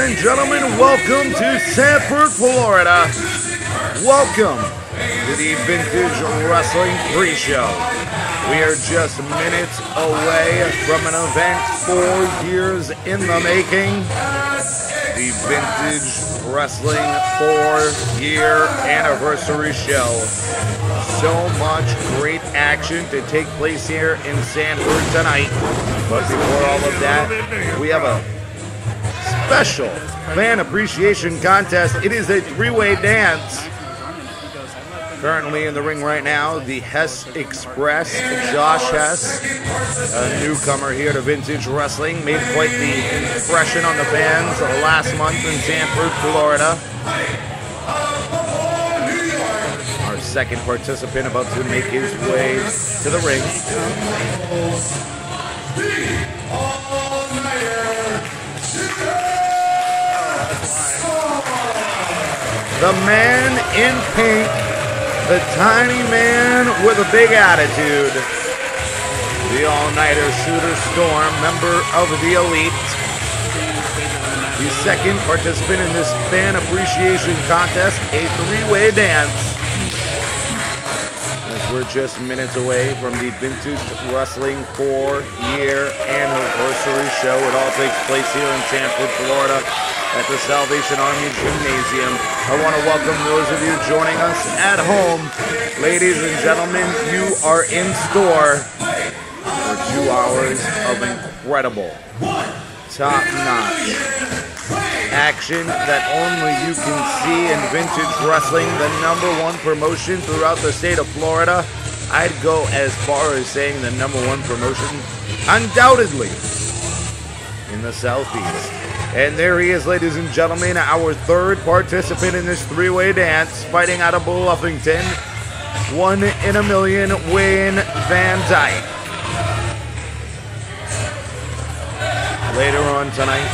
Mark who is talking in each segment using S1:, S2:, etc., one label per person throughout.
S1: and gentlemen, welcome to Sanford, Florida. Welcome to the Vintage Wrestling Pre-Show. We are just minutes away from an event 4 years in the making. The Vintage Wrestling 4-year anniversary show. So much great action to take place here in Sanford tonight. But before all of that, we have a special fan appreciation contest. It is a three-way dance. Currently in the ring right now, the Hess Express, Josh Hess, a newcomer here to Vintage Wrestling, made quite the impression on the fans last month in Sanford, Florida. Our second participant about to make his way to the ring. The man in pink, the tiny man with a big attitude, the all-nighter Shooter Storm, member of the Elite, the second participant in this fan appreciation contest, a three-way dance. As we're just minutes away from the Vintage Wrestling 4-year anniversary show. It all takes place here in Sanford, Florida, at the Salvation Army Gymnasium. I want to welcome those of you joining us at home. Ladies and gentlemen, you are in store for 2 hours of incredible, top-notch action that only you can see in Vintage Wrestling, the #1 promotion throughout the state of Florida. I'd go as far as saying the #1 promotion, undoubtedly, in the Southeast. And there he is, ladies and gentlemen, our third participant in this three-way dance, fighting out of Bluffington, 1 in a million, Wayne Van Dyke. Later on tonight,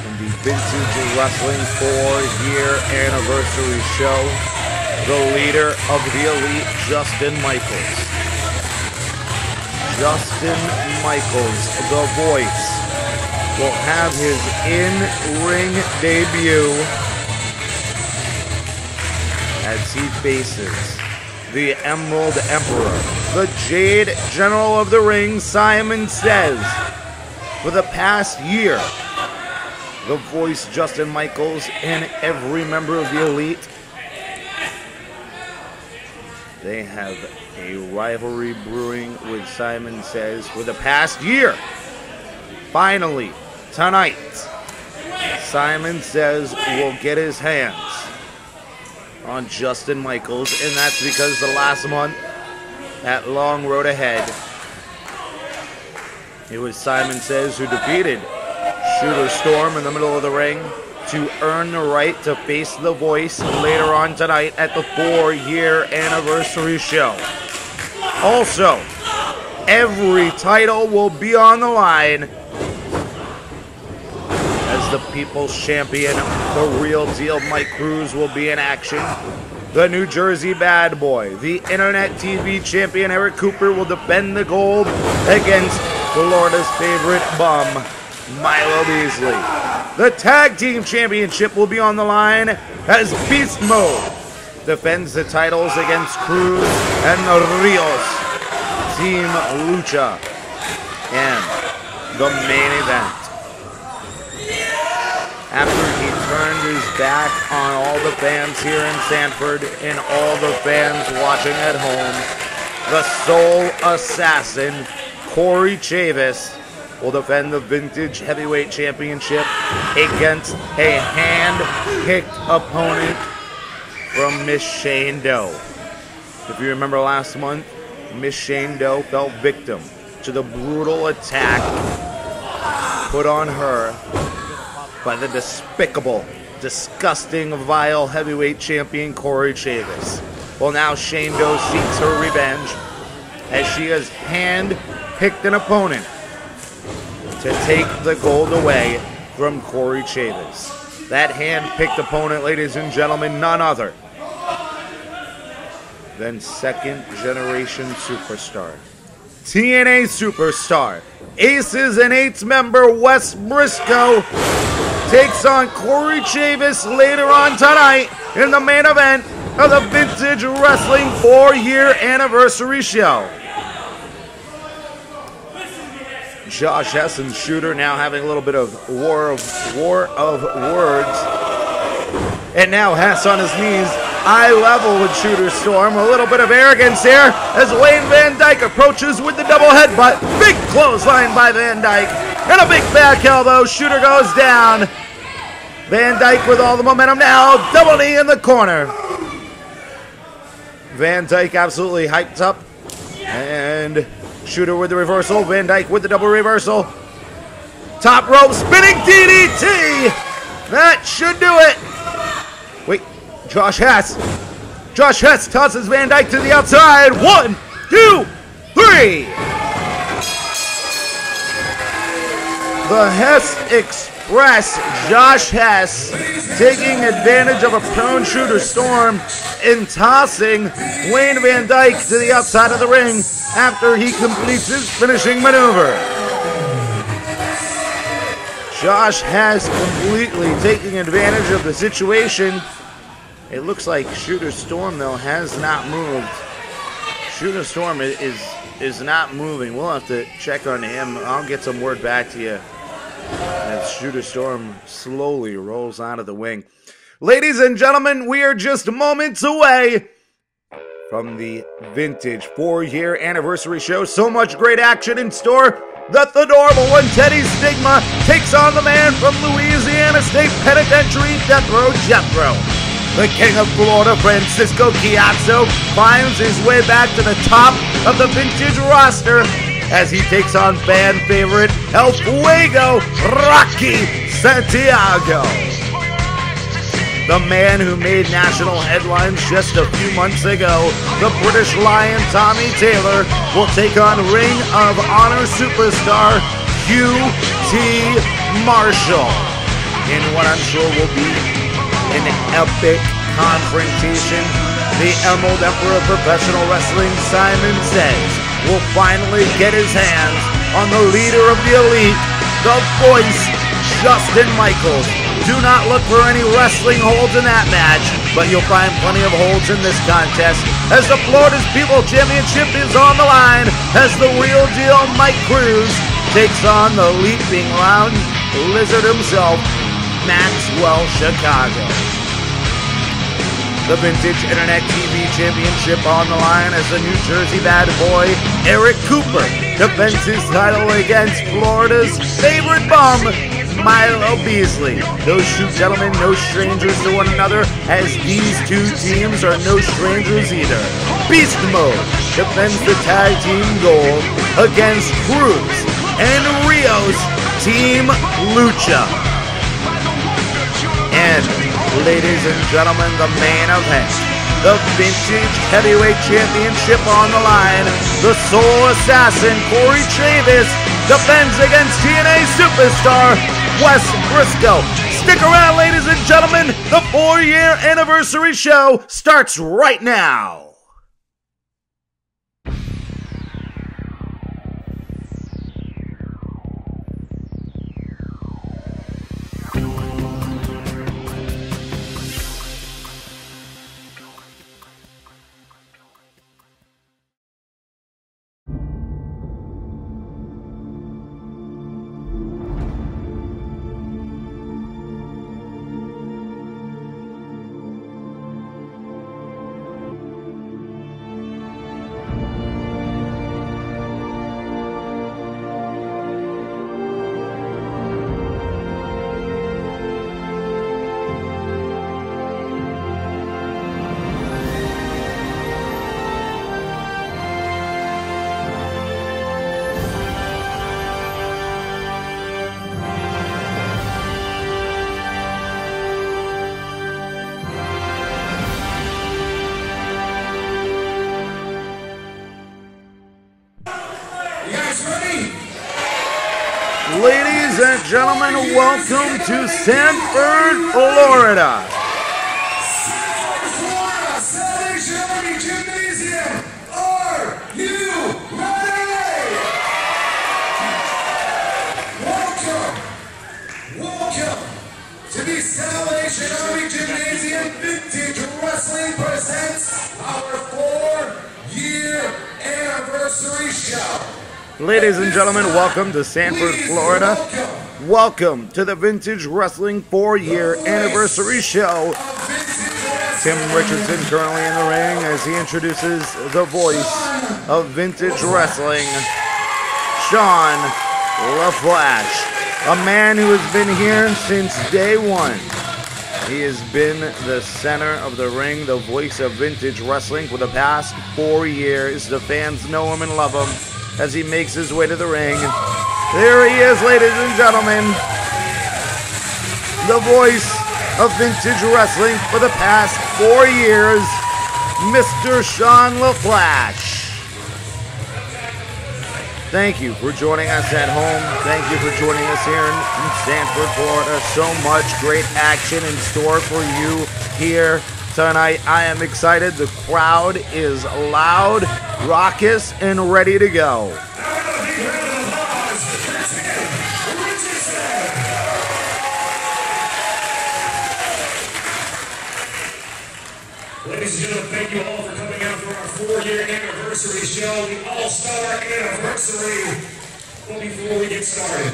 S1: in the Vintage Wrestling 4-year anniversary show, the leader of the Elite, Justin Michaels. Justin Michaels, the voice, will have his in-ring debut as he faces the Emerald Emperor, the Jade General of the Ring, Simon Says. For the past year, the voice, Justin Michaels, and every member of the Elite, they have a rivalry brewing with Simon Says for the past year. Finally, tonight, Simon Says will get his hands on Justin Michaels, and that's because the last month, that long road ahead, it was Simon Says who defeated Shooter Storm in the middle of the ring to earn the right to face the voice later on tonight at the 4-year anniversary show. Also, every title will be on the line as the People's Champion, the real deal Mike Cruz, will be in action. The New Jersey Bad Boy, the Internet TV Champion Eric Cooper, will defend the gold against Florida's favorite bum, Milo Beasley. The Tag Team Championship will be on the line as Beast Mode defends the titles against Cruz and Rios, Team Lucha. And the main event, after he turned his back on all the fans here in Sanford and all the fans watching at home, the Soul Assassin, Cory Chavis, will defend the Vintage Heavyweight Championship against a hand-picked opponent from Miss Shane Doe. If you remember last month, Miss Shane Doe fell victim to the brutal attack put on her by the despicable, disgusting, vile heavyweight champion Cory Chavis. Well, now Shane Doe seeks her revenge as she has hand-picked an opponent to take the gold away from Cory Chavis. That hand-picked opponent, ladies and gentlemen, none other than second-generation superstar, TNA superstar, Aces and Eights member Wes Brisco takes on Cory Chavis later on tonight in the main event of the Vintage Wrestling 4-year anniversary show. Josh Hess and Shooter now having a little bit of war of words. And now Hess on his knees, eye level with Shooter Storm. A little bit of arrogance here as Wayne Van Dyke approaches with the double headbutt. Big clothesline by Van Dyke. And a big back elbow. Shooter goes down. Van Dyke with all the momentum now. Double knee in the corner. Van Dyke absolutely hyped up. And Shooter with the reversal. Van Dyke with the double reversal. Top rope spinning DDT. That should do it. Wait, Josh Hess. Josh Hess tosses Van Dyke to the outside. 1, 2, 3. The Hess Express. Josh Hess taking advantage of a prone Shooter Storm and tossing Wayne Van Dyke to the outside of the ring after he completes his finishing maneuver. Josh Hess completely taking advantage of the situation. It looks like Shooter Storm, though, has not moved. Shooter Storm is not moving. We'll have to check on him. I'll get some word back to you as Shooter Storm slowly rolls out of the wing. Ladies and gentlemen, we are just moments away from the Vintage 4-year anniversary show. So much great action in store. The Theodore one Teddy Stigma takes on the man from Louisiana State Penitentiary, Jethro. The King of Florida, Francisco Ciatso, finds his way back to the top of the Vintage roster as he takes on fan favorite El Fuego, Rocky Santiago. The man who made national headlines just a few months ago, the British Lion Tommy Taylor, will take on Ring of Honor superstar QT Marshall in what I'm sure will be an epic confrontation. The Emerald Emperor of Professional Wrestling, Simon Says, will finally get his hands on the leader of the elite, the Voice, Justin Michaels. Do not look for any wrestling holds in that match, but you'll find plenty of holds in this contest as the Florida's People Championship is on the line as the real deal Mike Cruz takes on the leaping round lizard himself, Maxwell Chicago. The Vintage Internet TV Championship on the line as the New Jersey bad boy, Eric Cooper, defends his title against Florida's favorite bum, Milo Beasley. Those two gentlemen, no strangers to one another, as these two teams are no strangers either. Beast Mode defends the tag team gold against Cruz and Rio's Team Lucha. And ladies and gentlemen, the main event, the Vintage Heavyweight Championship on the line. The Soul Assassin, Cory Chavis, defends against TNA Superstar, Wes Brisco. Stick around, ladies and gentlemen. The 4-year anniversary show starts right now. Ladies and gentlemen, welcome to Sanford, Florida.
S2: Salvation Army Gymnasium. Are you ready? The Salvation Army Gymnasium Vintage Wrestling presents our 4-year anniversary show.
S1: Ladies and gentlemen, welcome to Sanford, Florida. Welcome to the Vintage Wrestling 4-year anniversary show. Tim Richardson currently in the ring as he introduces the voice of Vintage Wrestling, Sean LaFlash, a man who has been here since day one. He has been the center of the ring, the voice of Vintage Wrestling for the past 4 years. The fans know him and love him as he makes his way to the ring. There he is, ladies and gentlemen, the voice of Vintage Wrestling for the past 4 years, Mr. Sean LaFlash. Thank you for joining us at home. Thank you for joining us here in Sanford, Florida. So much great action in store for you here tonight. I am excited. The crowd is loud, raucous, and ready to go.
S3: Ladies and gentlemen, thank you all for coming out for our 4-year anniversary show, the All-Star Anniversary. But before we get started,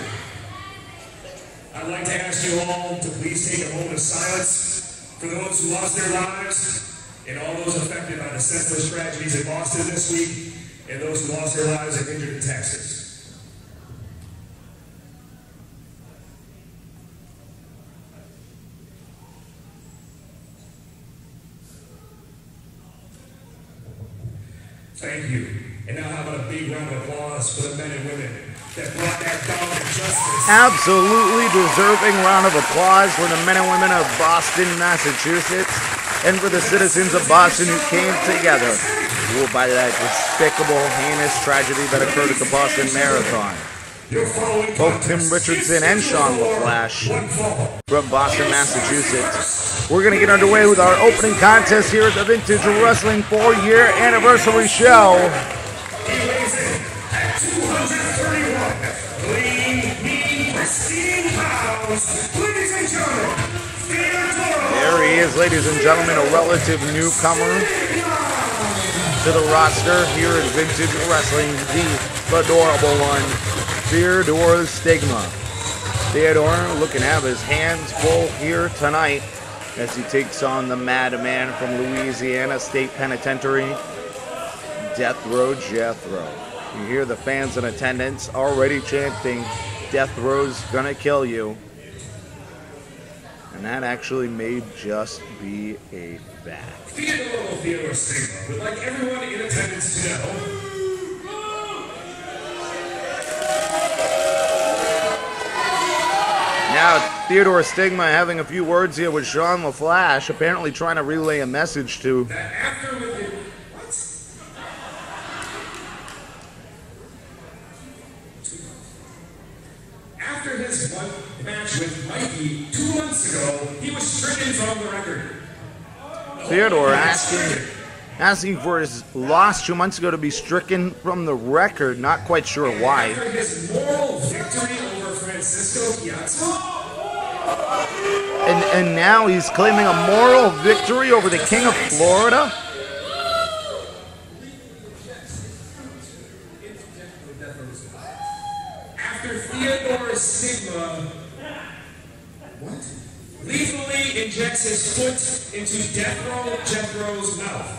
S3: I'd like to ask you all to please take a moment of silence for those who lost their lives and all those affected by the senseless tragedies in Boston this week and those who lost their lives and injured in Texas. Thank you. And now how about a big round of applause for the men and women that brought that dog to justice.
S1: Absolutely deserving round of applause for the men and women of Boston, Massachusetts, and for the citizens of Boston who came together ruled by that despicable, heinous tragedy that occurred at the Boston Marathon. Both Tim Richardson and Sean LaFlash from Boston, Massachusetts. We're going to get underway with our opening contest here at the Vintage Wrestling 4-year anniversary show.
S3: He weighs in at 231 clean, mean, pristine pounds. Ladies and gentlemen, Theodore.
S1: There he is, ladies and gentlemen, a relative newcomer to the roster here at Vintage Wrestling, the adorable one, Theodore Stigma. Theodore looking to have his hands full here tonight as he takes on the madman from Louisiana State Penitentiary, Jethro. You hear the fans in attendance already chanting, "Jethro's gonna kill you." And that actually may just be a fact.
S3: Theodore Stigma would like everyone in attendance to know.
S1: Now, Theodore Stigma having a few words here with Sean LaFlash, apparently trying to relay a message to
S3: That after his match with Mikey 2 months ago, he was stricken from the record.
S1: Theodore asking for his loss 2 months ago to be stricken from the record. Not quite sure why.
S3: After his moral victory over Francisco Ciatso.
S1: And now he's claiming a moral victory over the King of Florida?
S3: After Theodore Stigma lethally injects his foot into Jethro's mouth.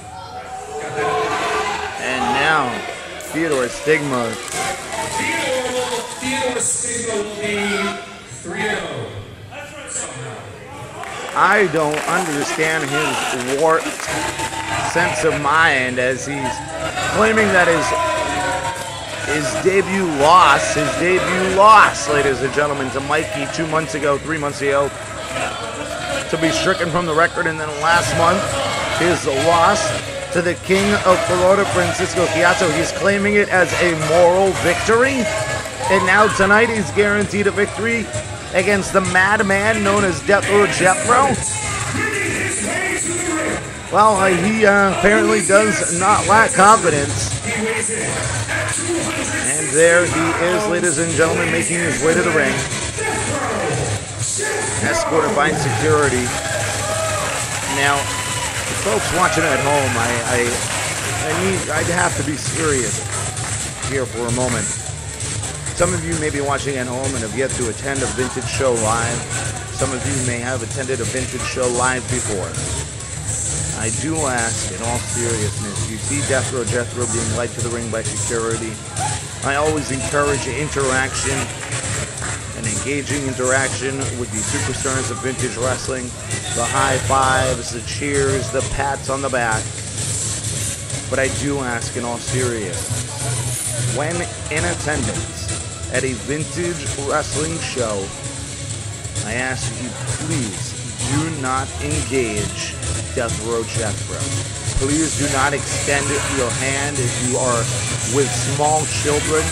S1: And now, Theodore Stigma.
S3: Theodore Stigma will be 3-0.
S1: I don't understand his warped sense of mind as he's claiming that his debut loss, ladies and gentlemen, to Mikey 2 months ago, 3 months ago, to be stricken from the record, and then last month, his loss to the King of Florida, Francisco Ciatso. He's claiming it as a moral victory, and now tonight he's guaranteed a victory against the madman known as Jethro. Well, he apparently does not lack confidence. And there he is, ladies and gentlemen, making his way to the ring. escorted by security. Now, folks watching at home, I'd have to be serious here for a moment. Some of you may be watching at home and have yet to attend a vintage show live. Some of you may have attended a vintage show live before. I do ask, in all seriousness, you see Jethro being led to the ring by security. I always encourage interaction, an engaging interaction with the superstars of vintage wrestling. The high fives, the cheers, the pats on the back. But I do ask, in all seriousness, when in attendance at a vintage wrestling show, I ask you, please do not engage Jethro. Please do not extend your hand if you are with small children.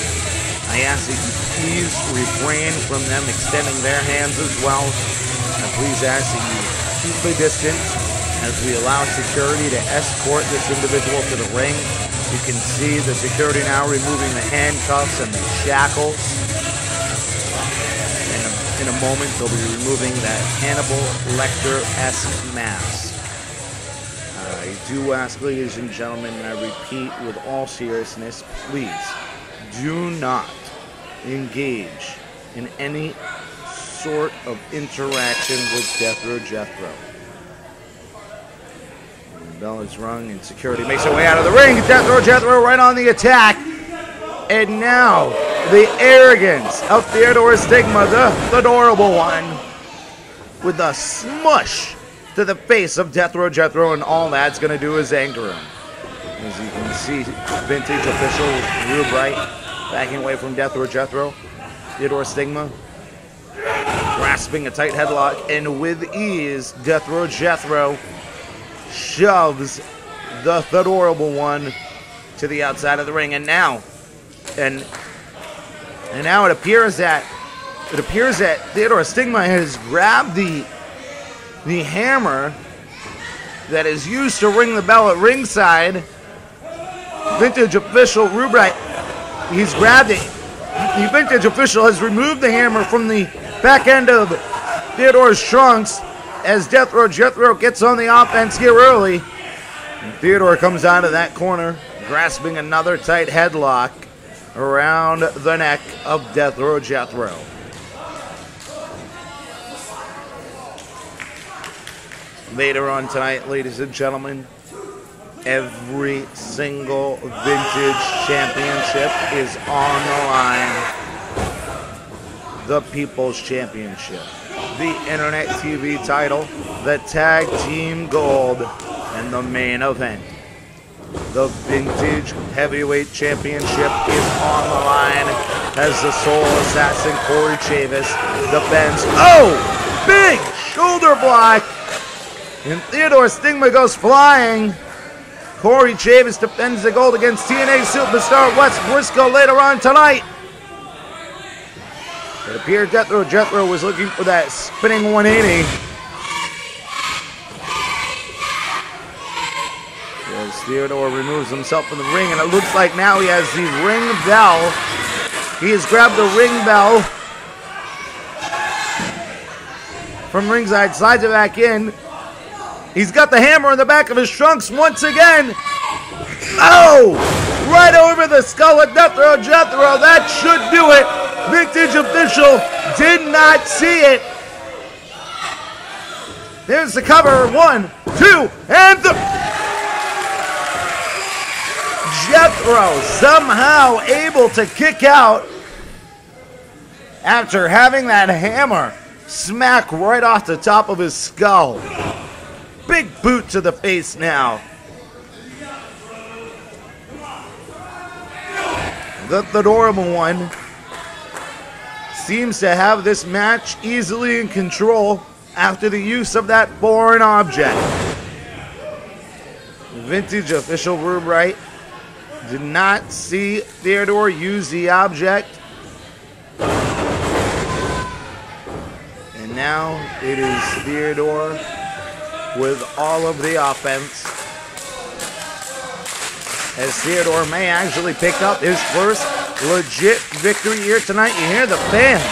S1: I ask that you please refrain from them extending their hands as well. And please ask that you keep a distance as we allow security to escort this individual to the ring. You can see the security now removing the handcuffs and the shackles. In a moment, they'll be removing that Hannibal Lecter-esque mask. I do ask, ladies and gentlemen, and I repeat with all seriousness, please do not engage in any sort of interaction with Jethro. The bell is rung and security makes their way out of the ring. Jethro right on the attack. And now, the arrogance of Theodore Stigma, the adorable one, with a smush to the face of Jethro, and all that's going to do is anger him. As you can see, vintage official Rube Wright backing away from Jethro. Theodore Stigma grasping a tight headlock, and with ease, Jethro shoves the adorable one to the outside of the ring. And now it appears that Theodore Stigma has grabbed the hammer that is used to ring the bell at ringside. Vintage official Rube Wright, he's grabbed it. The vintage official has removed the hammer from the back end of Theodore's trunks as Jethro gets on the offense here early. And Theodore comes out of that corner, grasping another tight headlock around the neck of Jethro. Later on tonight, ladies and gentlemen, every single vintage championship is on the line. The People's Championship, the Internet TV title, the Tag Team Gold, and the main event. The Vintage Heavyweight Championship is on the line as the Soul Assassin Cory Chavis defends. Oh! Big shoulder block! And Theodore Stigma goes flying. Cory Chavis defends the gold against TNA superstar Wes Brisco later on tonight. It appeared Jethro was looking for that spinning 180. As Theodore removes himself from the ring, and it looks like now he has the ring bell. He has grabbed the ring bell from ringside, slides it back in. He's got the hammer in the back of his trunks once again. Oh! Right over the skull of Jethro. That should do it. Vintage official did not see it. There's the cover. 1, 2, and Jethro somehow able to kick out after having that hammer smack right off the top of his skull. Big boot to the face now. The adorable one seems to have this match easily in control after the use of that foreign object. Vintage official Rube Wright did not see Theodore use the object. And now it is Theodore with all of the offense, as Theodore may actually pick up his first legit victory here tonight. You hear the fans.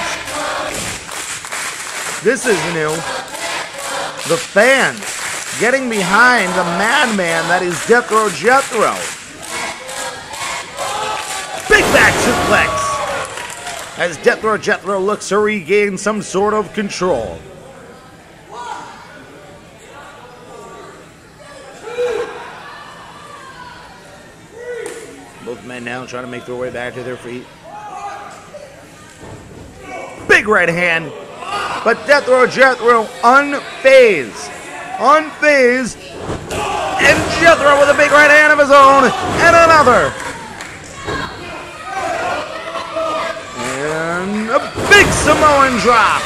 S1: This is new. The fans getting behind the madman that is Jethro. Big back suplex as Jethro looks to regain some sort of control. Both men now trying to make their way back to their feet. Big right hand, but Jethro unfazed, and Jethro with a big right hand of his own, and another. And a big Samoan drop.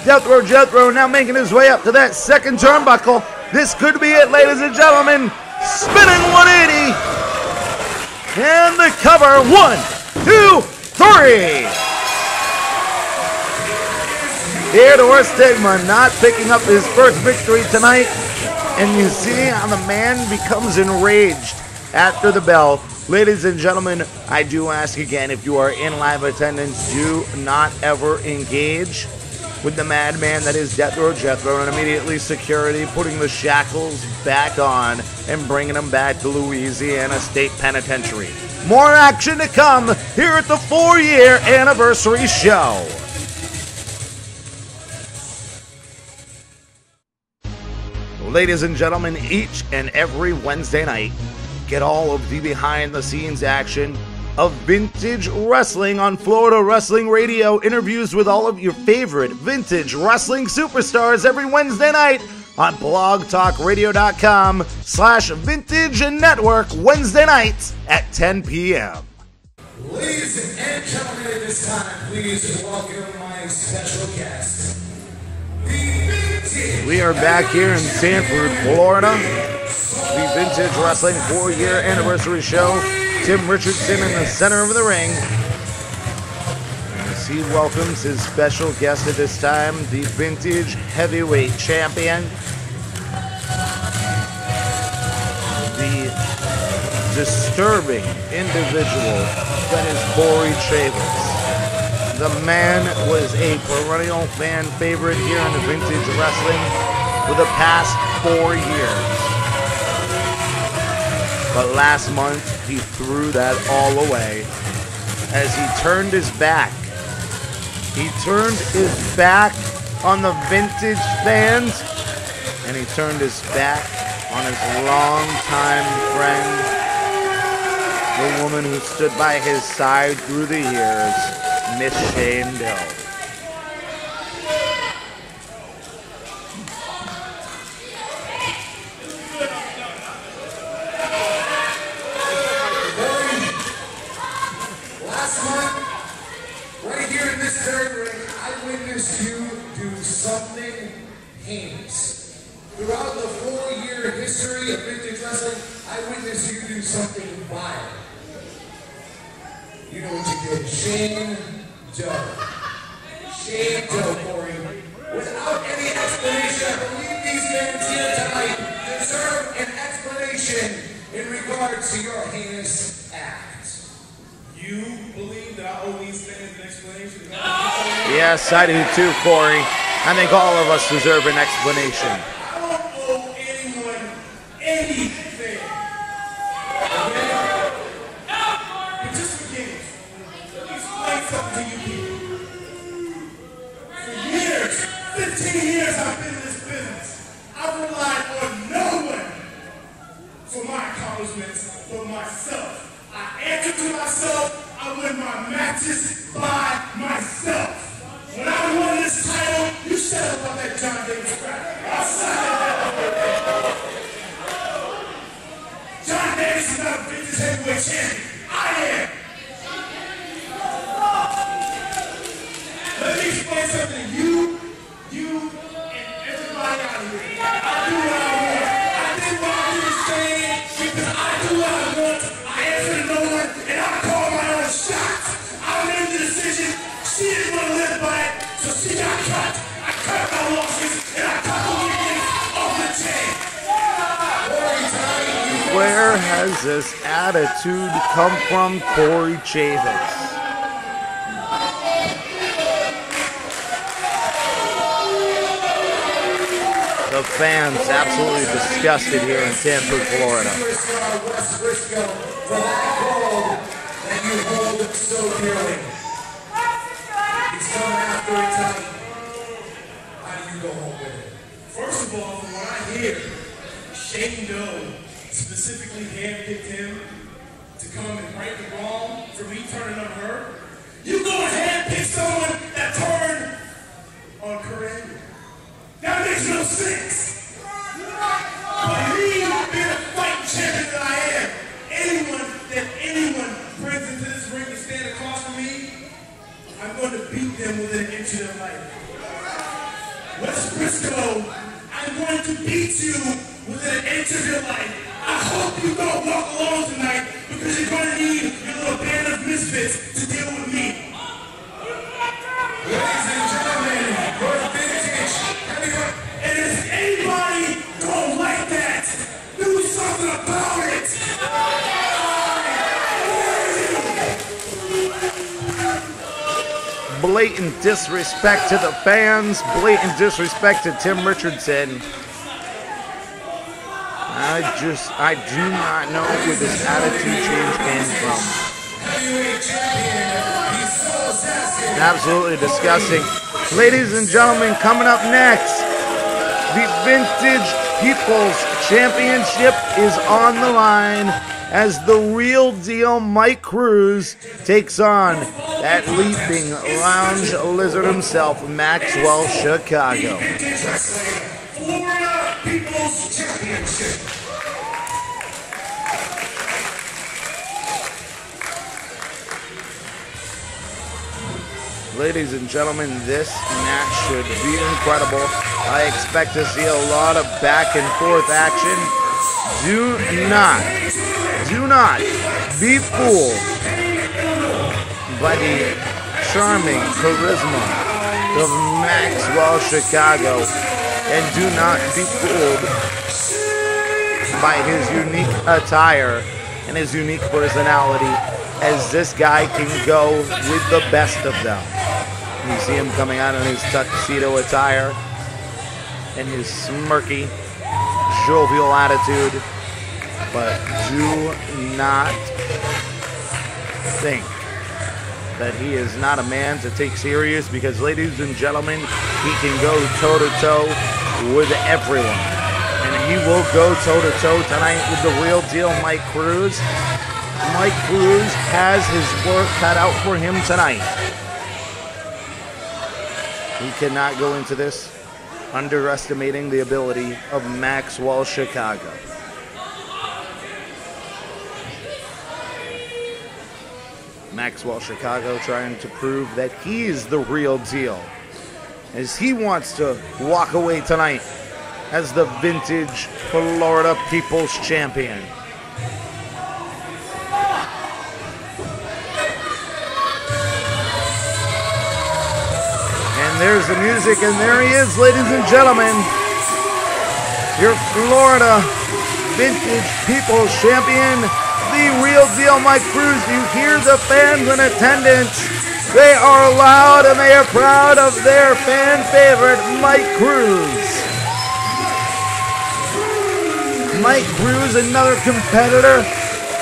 S1: Jethro now making his way up to that second turnbuckle. This could be it, ladies and gentlemen. Spinning 180. And the cover. 1, 2, 3. Theodore Stigma not picking up his first victory tonight. And you see how the man becomes enraged after the bell. Ladies and gentlemen, I do ask again, if you are in live attendance, do not ever engage with the madman that is Jethro, and immediately security putting the shackles back on and bringing him back to Louisiana State Penitentiary. More action to come here at the 4-year anniversary show. Ladies and gentlemen, each and every Wednesday night, get all of the behind-the-scenes action of vintage wrestling on Florida Wrestling Radio. Interviews with all of your favorite vintage wrestling superstars every Wednesday night on blogtalkradio.com/vintage network, Wednesday nights at 10 p.m.
S2: Ladies and gentlemen, at this time, please welcome my special guest.
S1: We are back here in Sanford, Florida. The Vintage Wrestling 4-year anniversary show. Tim Richardson in the center of the ring. As he welcomes his special guest at this time, the Vintage Heavyweight Champion, the disturbing individual that is Cory Chavis. The man was a perennial fan favorite here in the Vintage Wrestling for the past 4 years. But last month, he threw that all away as he turned his back. He turned his back on the vintage fans, and he turned his back on his longtime friend, the woman who stood by his side through the years, Miss Shane Dill.
S2: Last month, right here in this very ring, I witnessed you do something heinous. Throughout the 4-year history of vintage wrestling, I witnessed you do something vile. You know what you did? Shane Doe, Cory. Without any explanation, I believe these men here tonight deserve an explanation in regards to your heinous act.
S3: You believe that I owe these fans an explanation?
S1: Yes, I do too, Cory. I think all of us deserve an explanation.
S3: I don't owe anyone anything. Okay? But just for games, let me explain something to you people. For years, 15 years I've been in this business. I've relied on no one for my accomplishments but myself. I answer to myself. I win my matches by myself. When I won this title, you said about that John Davis crap. Outside of that, John Davis is not a vintage heavyweight champion. I am. Let me explain something to you, and everybody out here. I do what I want. I did what I do saying because I do what I want. I answer to no one, and I call my own shots. I made the decision. She didn't want to live by it, so she got cut. I cut my losses, and I cut the weakness off the chain.
S1: Where has this attitude come from, Cory Chavis? The fans absolutely disgusted here in Sanford, Florida.
S2: West Brisco, for that gold that you hold so dearly. He's coming after it tonight. How do you go home with it?
S3: First of all, from what I hear, Shane Doe specifically handpicked him to come and right the wrong for me turning on her. You go and handpick someone that turned on Cory. That makes no sense. But me being a fighting champion that I am, anyone brings into this ring to stand across from me, I'm going to beat them within an inch of their life. West Brisco, I'm going to beat you within an inch of your life. I hope you don't walk alone tonight because you're going to need your little band of misfits to deal with me.
S2: Ladies and gentlemen, your vintage heavyweight.
S3: And if anybody don't like that, do something about it.
S1: Blatant disrespect to the fans, blatant disrespect to Tim Richardson. I do not know where this attitude change came from.
S2: Heavyweight champion, he's so assassin.
S1: Absolutely disgusting. Ladies and gentlemen, coming up next, the Vintage People's Championship is on the line as the real deal Mike Cruz takes on that leaping lounge lizard himself, Maxwell Chicago.
S3: Florida People's Championship.
S1: Ladies and gentlemen, this match should be incredible. I expect to see a lot of back and forth action. Do not be fooled by the charming charisma of Maxwell Chicago, and do not be fooled by his unique attire and his unique personality, as this guy can go with the best of them. You see him coming out in his tuxedo attire and his smirky, jovial attitude, but do not think that he is not a man to take serious, because, ladies and gentlemen, he can go toe-to-toe with everyone. And he will go toe-to-toe tonight with the real deal Mike Cruz. Mike Cruz has his work cut out for him tonight. He cannot go into this underestimating the ability of Maxwell Chicago. Maxwell Chicago trying to prove that he's the real deal, as he wants to walk away tonight as the Vintage Florida People's Champion. And there's the music, and there he is, ladies and gentlemen, your Florida Vintage People's Champion, the real deal Mike Cruz. You hear the fans in attendance. They are loud and they are proud of their fan favorite, Mike Cruz. Mike Cruz, another competitor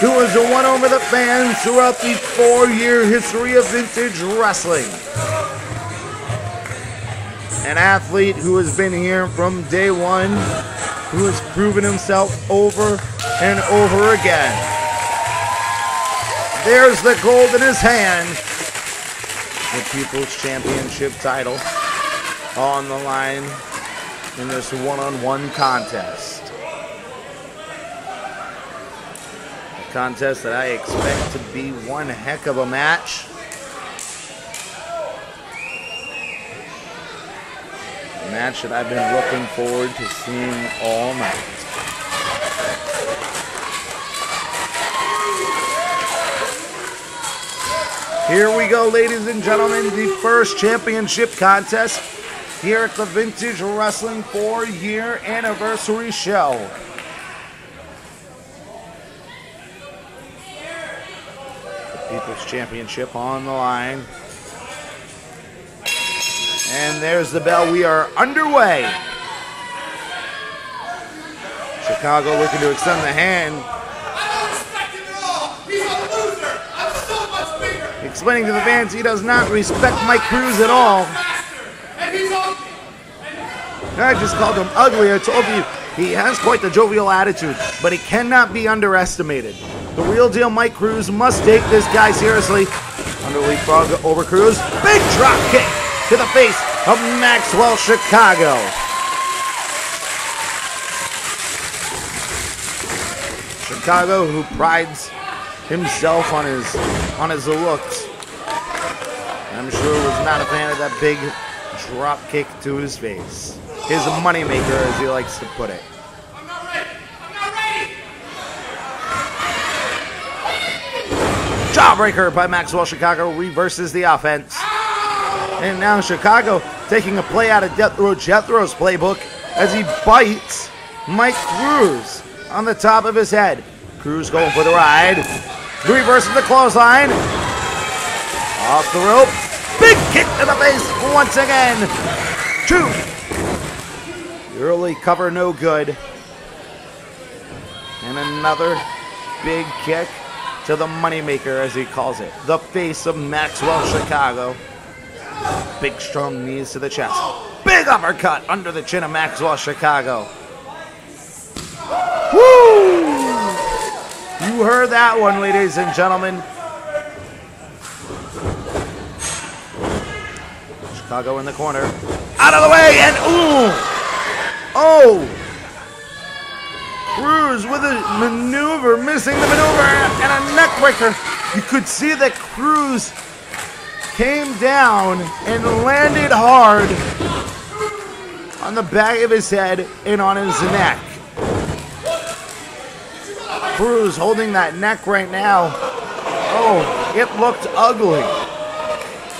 S1: who has won over the fans throughout the 4-year history of vintage wrestling. An athlete who has been here from day one, who has proven himself over and over again. There's the gold in his hand. The People's Championship title on the line in this one-on-one contest. A contest that I expect to be one heck of a match. A match that I've been looking forward to seeing all night. Here we go, ladies and gentlemen, the first championship contest here at the Vintage Wrestling 4-year anniversary show. The People's Championship on the line. And there's the bell. We are underway. Chicago looking to extend the hand.
S2: I don't respect him at all. He's a loser. I'm so much bigger.
S1: Explaining to the fans he does not respect Mike Cruz at all.
S2: And he's ugly.
S1: I just called him ugly. I told you he has quite the jovial attitude, but he cannot be underestimated. The real deal Mike Cruz must take this guy seriously. Under leapfrog over Cruz. Big drop kick to the face of Maxwell Chicago. Chicago, who prides himself on his looks, I'm sure was not a fan of that big drop kick to his face. His moneymaker, as he likes to put it.
S2: I'm not ready. I'm not ready.
S1: Jawbreaker by Maxwell Chicago reverses the offense. And now Chicago taking a play out of Jethro's playbook as he bites Mike Cruz on the top of his head. Cruz going for the ride. Reverses the clothesline. Off the rope. Big kick to the face once again. 2. Early cover no good. And another big kick to the moneymaker, as he calls it. The face of Maxwell Chicago. Big strong knees to the chest. Big uppercut under the chin of Maxwell Chicago. Woo! You heard that one, ladies and gentlemen. Chicago in the corner. Out of the way, and ooh! Oh! Cruz with a maneuver, missing the maneuver, and a neck breaker. You could see that Cruz came down and landed hard on the back of his head and on his neck. Cruz holding that neck right now. Oh, it looked ugly.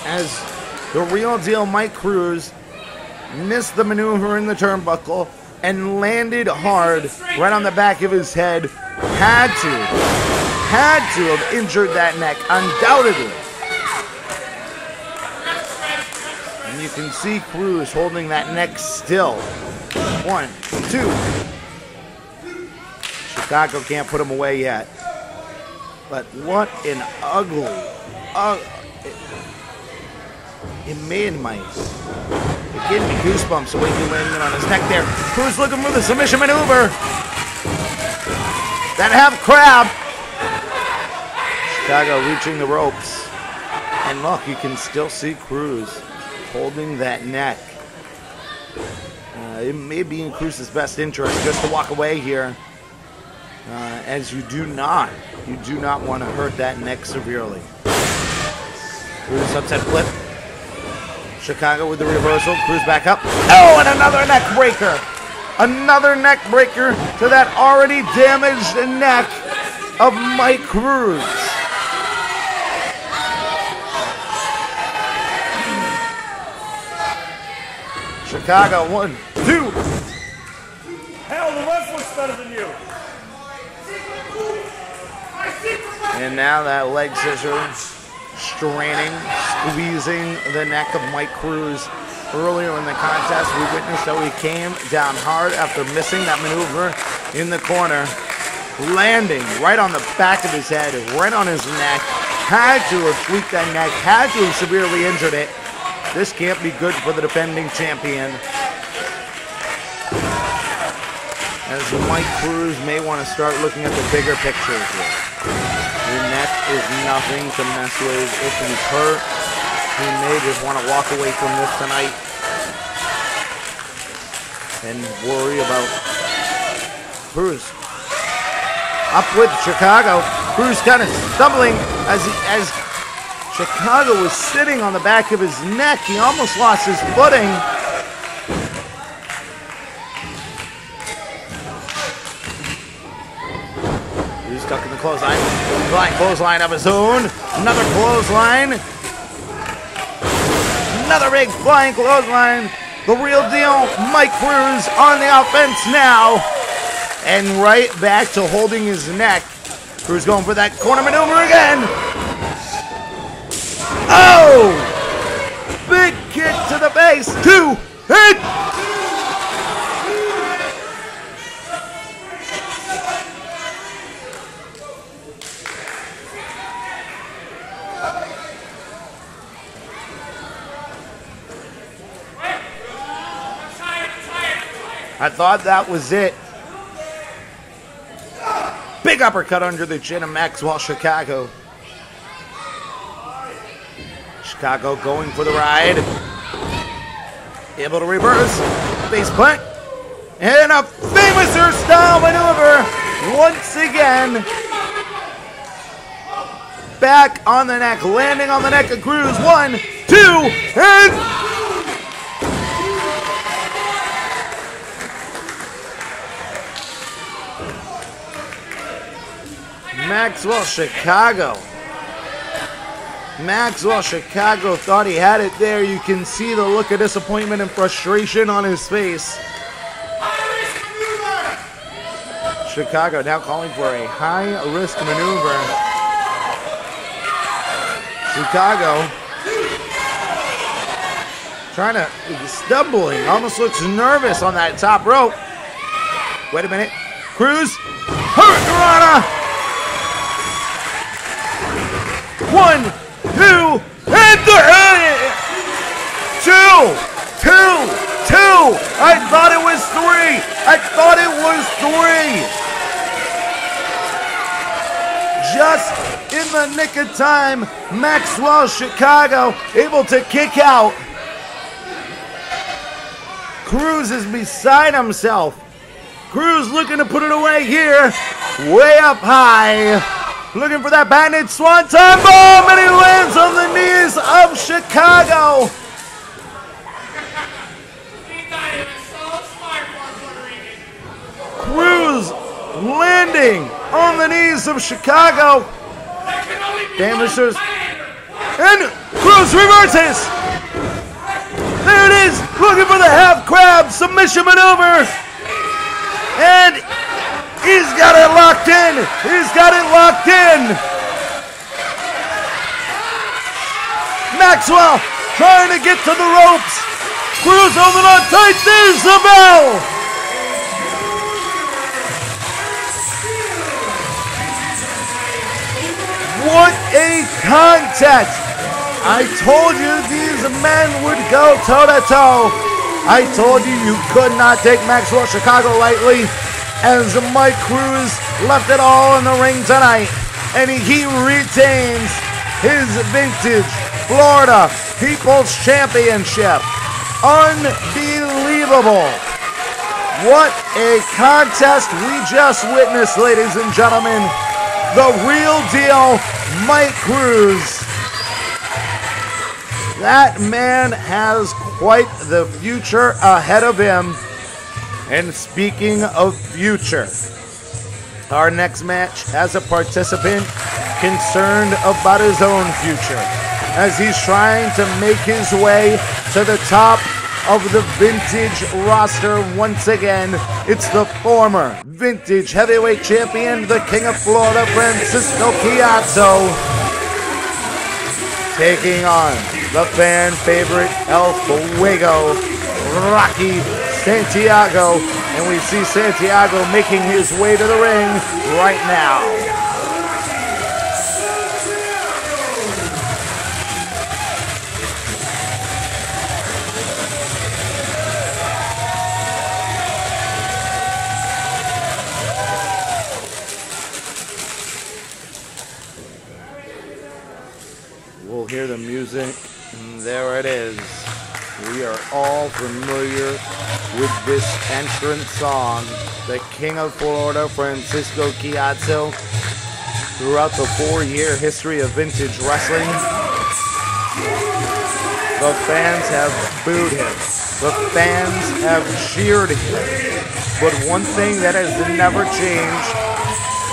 S1: As the real deal Mike Cruz missed the maneuver in the turnbuckle and landed hard right on the back of his head. Had to have injured that neck, undoubtedly. And you can see Cruz holding that neck still. 1, 2. Chicago can't put him away yet. But what an ugly, it made it gave me goosebumps the way he landed on his neck there. Cruz looking for the submission maneuver. That half crab. Chicago reaching the ropes. And look, you can still see Cruz holding that neck. It may be in Cruz's best interest just to walk away here. As you do not want to hurt that neck severely. Cruz upset flip. Chicago with the reversal. Cruz back up. Oh, and another neck breaker. Another neck breaker to that already damaged neck of Mike Cruz. Chicago, 1, 2.
S3: Hell, the ref looks better than you.
S1: And now that leg scissor straining, squeezing the neck of Mike Cruz. Earlier in the contest, we witnessed how he came down hard after missing that maneuver in the corner, landing right on the back of his head, right on his neck. Had to have tweaked that neck, had to have severely injured it. This can't be good for the defending champion, as Mike Cruz may want to start looking at the bigger picture here. Your neck is nothing to mess with. If he's hurt, he may just want to walk away from this tonight and worry about Cruz. Up with Chicago. Cruz kind of stumbling as Chicago was sitting on the back of his neck. He almost lost his footing. Cruz stuck in the clothesline. Flying clothesline of his own. Another clothesline. Another big flying clothesline. The real deal, Mike Cruz on the offense now. And right back to holding his neck. Cruz going for that corner maneuver again. Oh! Big kick to the face. 2 hit. I thought that was it. Big uppercut under the chin of Maxwell Chicago. Chicago going for the ride. Able to reverse. Face plant. And a famous hairstyle maneuver once again. Back on the neck, landing on the neck of Cruz. 1, 2, and... Maxwell Chicago. Maxwell Chicago thought he had it there. You can see the look of disappointment and frustration on his face. Chicago now calling for a high-risk maneuver. Chicago trying to, stumbling, almost looks nervous on that top rope. Wait a minute. Cruz, Hurricanrana. 1, 2, and 2. I thought it was 3. I thought it was 3. Just in the nick of time, Maxwell Chicago able to kick out. Cruz is beside himself. Cruz looking to put it away here. Way up high. Looking for that bandit swanton bomb, and he lands on the knees of Chicago. Cruz landing on the knees of Chicago. Damagers. And Cruz reverses. There it is. Looking for the half crab submission maneuver. And he's got it locked in. He's got it locked in. Maxwell trying to get to the ropes. Cruz holding on tight. There's the bell. What a contest! I told you these men would go toe-to-toe. I told you you could not take Maxwell Chicago lightly, as Mike Cruz left it all in the ring tonight. And he retains his vintage Florida People's Championship. Unbelievable. What a contest we just witnessed, ladies and gentlemen. The real deal, Mike Cruz. That man has quite the future ahead of him. And speaking of future, our next match has a participant concerned about his own future as he's trying to make his way to the top of the vintage roster once again. It's the former vintage heavyweight champion, the King of Florida, Francisco Ciatso, taking on the fan favorite El Fuego, Rocky Santiago. And we see Santiago making his way to the ring right now. We'll hear the music, and there it is. We are all familiar with this entrance song, the King of Florida, Francisco Ciatso. Throughout the 4-year history of vintage wrestling, the fans have booed him. The fans have cheered him. But one thing that has never changed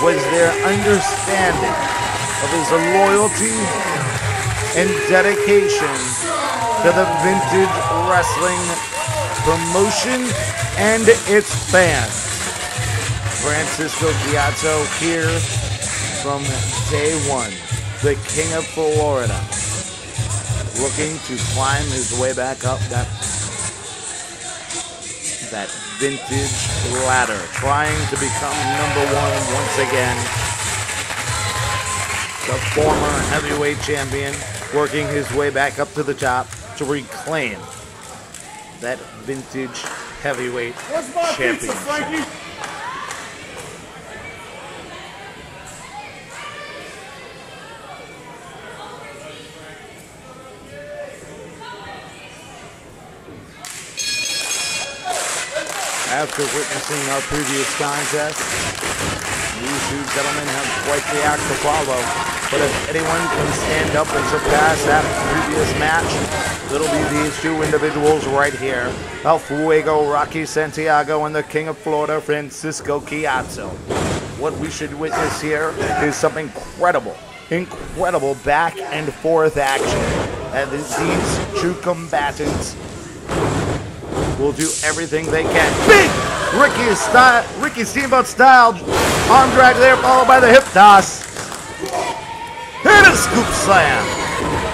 S1: was their understanding of his loyalty and dedication to the vintage wrestling promotion and its fans. Francisco Ciatso here from day one, the King of Florida, looking to climb his way back up that vintage ladder, trying to become #1 once again. The former heavyweight champion working his way back up to the top to reclaim that vintage Heavyweight Champion. After witnessing our previous contest, these two gentlemen have quite the act to follow. But if anyone can stand up and surpass that previous match, it'll be these two individuals right here. El Fuego, Rocky Santiago, and the King of Florida, Francisco Ciatso. What we should witness here is some incredible back and forth action. And these two combatants will do everything they can. Big Ricky Steamboat style arm drag there, followed by the hip toss. And a scoop slam.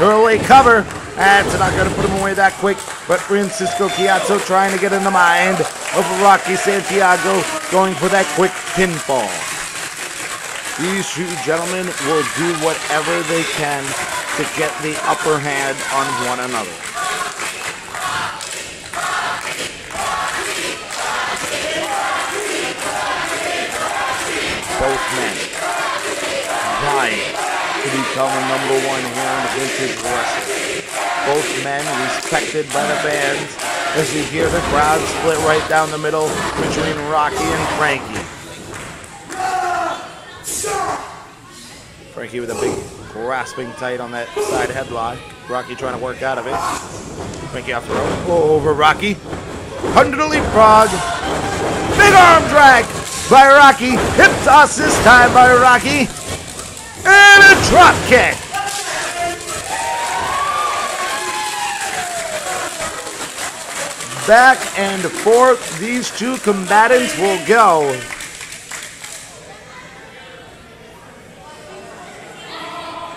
S1: Early cover. That's not going to put him away that quick. But Francisco Ciatso trying to get in the mind of Rocky Santiago, going for that quick pinfall. These two gentlemen will do whatever they can to get the upper hand on one another. Both men vying to become a #1 here in vintage wrestling. Both men respected by the fans as you hear the crowd split right down the middle between Rocky and Frankie. Frankie with a big grasping tight on that side headlock. Rocky trying to work out of it. Frankie off the rope. Over Rocky. Under the leapfrog. Big arm drag by Rocky. Hip toss this time by Rocky. And a drop kick. Back and forth these two combatants will go.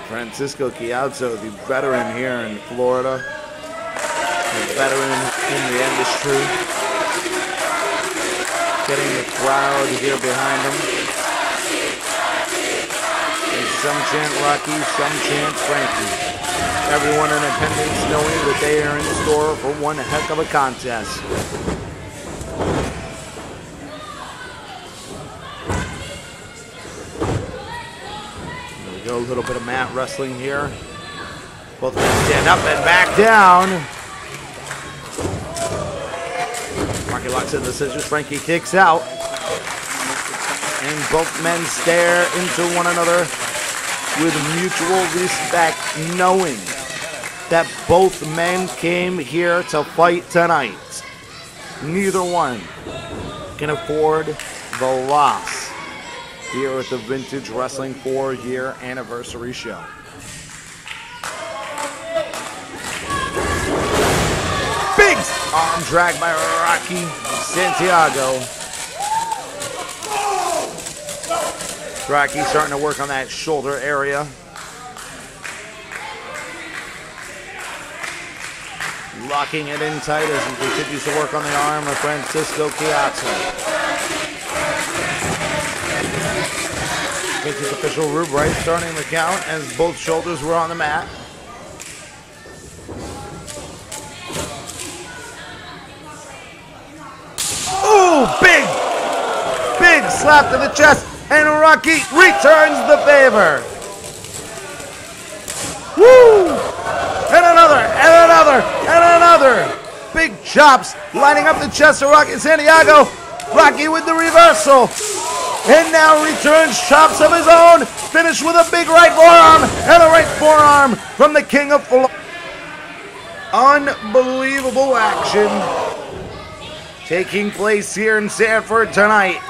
S1: Francisco Ciatso, the veteran here in Florida, a veteran in the industry, getting the crowd here behind him. And some chant Rocky, some chant Frankie. Everyone in attendance knowing that they are in store for one heck of a contest. There we go, a little bit of mat wrestling here. Both men stand up and back down. Rocky locks in the scissors, Frankie kicks out. And both men stare into one another with mutual respect, knowing that both men came here to fight tonight. Neither one can afford the loss here at the Vintage Wrestling 4-year anniversary show. Big arm drag by Rocky Santiago. Rocky starting to work on that shoulder area. Locking it in tight as he continues to work on the arm of Francisco Ciatso. Gets his official rube right, starting the count as both shoulders were on the mat. Ooh, big slap to the chest. And Rocky returns the favor. Woo! And another. Big chops lining up the chest of Rocky Santiago. Rocky with the reversal. And now returns chops of his own. Finished with a big right forearm. And a right forearm from the King of Florida. Unbelievable action taking place here in Sanford tonight.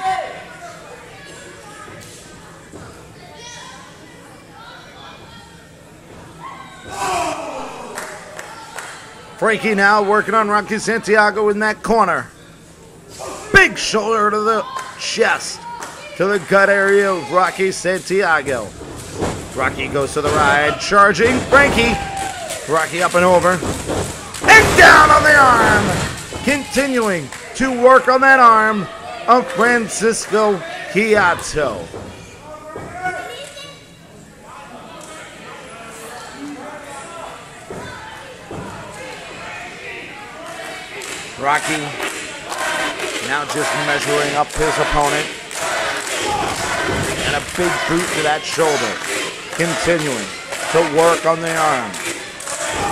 S1: Frankie now working on Rocky Santiago in that corner. Big shoulder to the chest, to the gut area of Rocky Santiago. Rocky goes to the ride, charging Frankie. Rocky up and over. And down on the arm. Continuing to work on that arm of Francisco Ciatso. Rocky Now just measuring up his opponent. And a big boot to that shoulder. Continuing to work on the arm.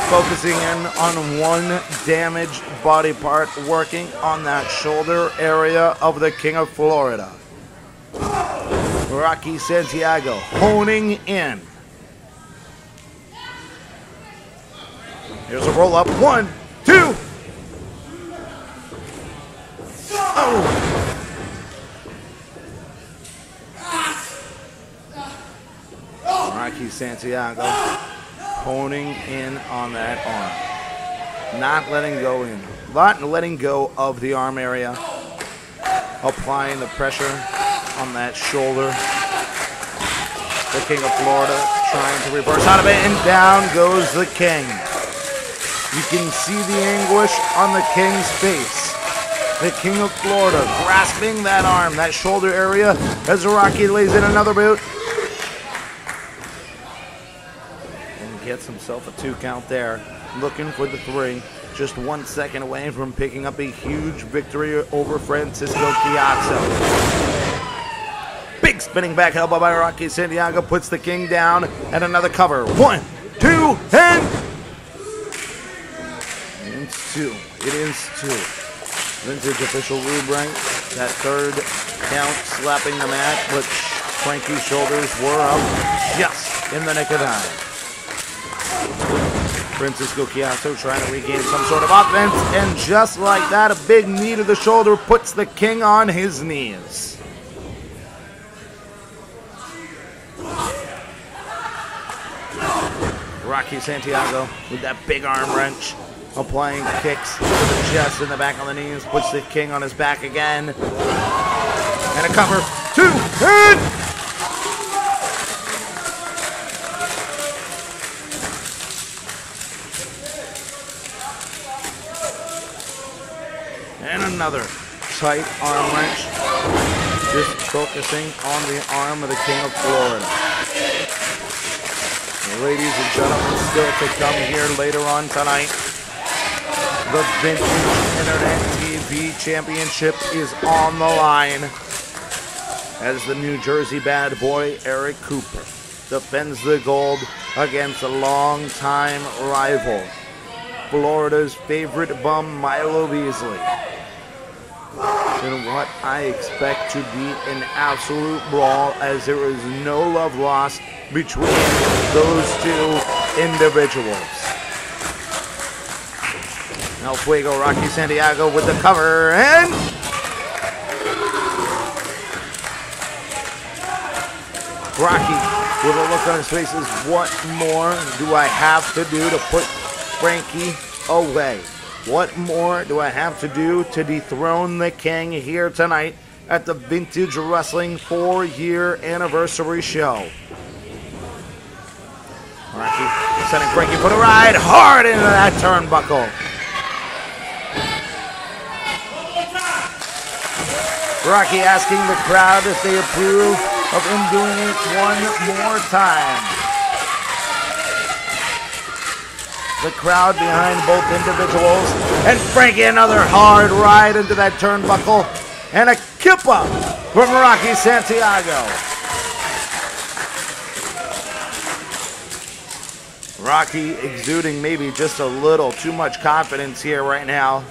S1: Focusing in on one damaged body part, working on that shoulder area of the King of Florida. Rocky Santiago honing in. Here's a roll up. 1, 2. Oh! Rocky Santiago honing in on that arm. Not letting go of the arm area. Applying the pressure on that shoulder. The King of Florida trying to reverse out of it, and down goes the King. You can see the anguish on the King's face. The King of Florida grasping that arm, that shoulder area, as Rocky lays in another boot. And gets himself a 2 count there. Looking for the 3. Just 1 second away from picking up a huge victory over Francisco Ciatso. Big spinning back elbow by Rocky Santiago puts the King down, and another cover. 1, 2, and it's 2. It is 2. Vintage official rubric. That 3rd count slapping the mat, but Frankie's shoulders were up just in the nick of time. Francisco Ciatso trying to regain some sort of offense, and just like that, a big knee to the shoulder puts the King on his knees. Rocky Santiago with that big arm wrench, applying kicks to the chest and the back on the knees, puts the King on his back again. And a cover. 2, and another tight arm wrench, just focusing on the arm of the King of Florida. Ladies and gentlemen, still to come here later on tonight, the Vintage Internet TV Championship is on the line as the New Jersey bad boy Eric Cooper defends the gold against a longtime rival, Florida's favorite bum, Milo Beasley. In what I expect to be an absolute brawl, as there is no love lost between those 2 individuals. El Fuego, Rocky Santiago with the cover, and Rocky with a look on his face is, what more do I have to do to put Frankie away? What more do I have to do to dethrone the King here tonight at the Vintage Wrestling 4-year anniversary show? Rocky sending Frankie for the ride hard into that turnbuckle. Rocky asking the crowd if they approve of him doing it one more time. The crowd behind both individuals, and Frankie another hard ride into that turnbuckle, and a kippa from Rocky Santiago. Rocky exuding maybe just a little too much confidence here right now,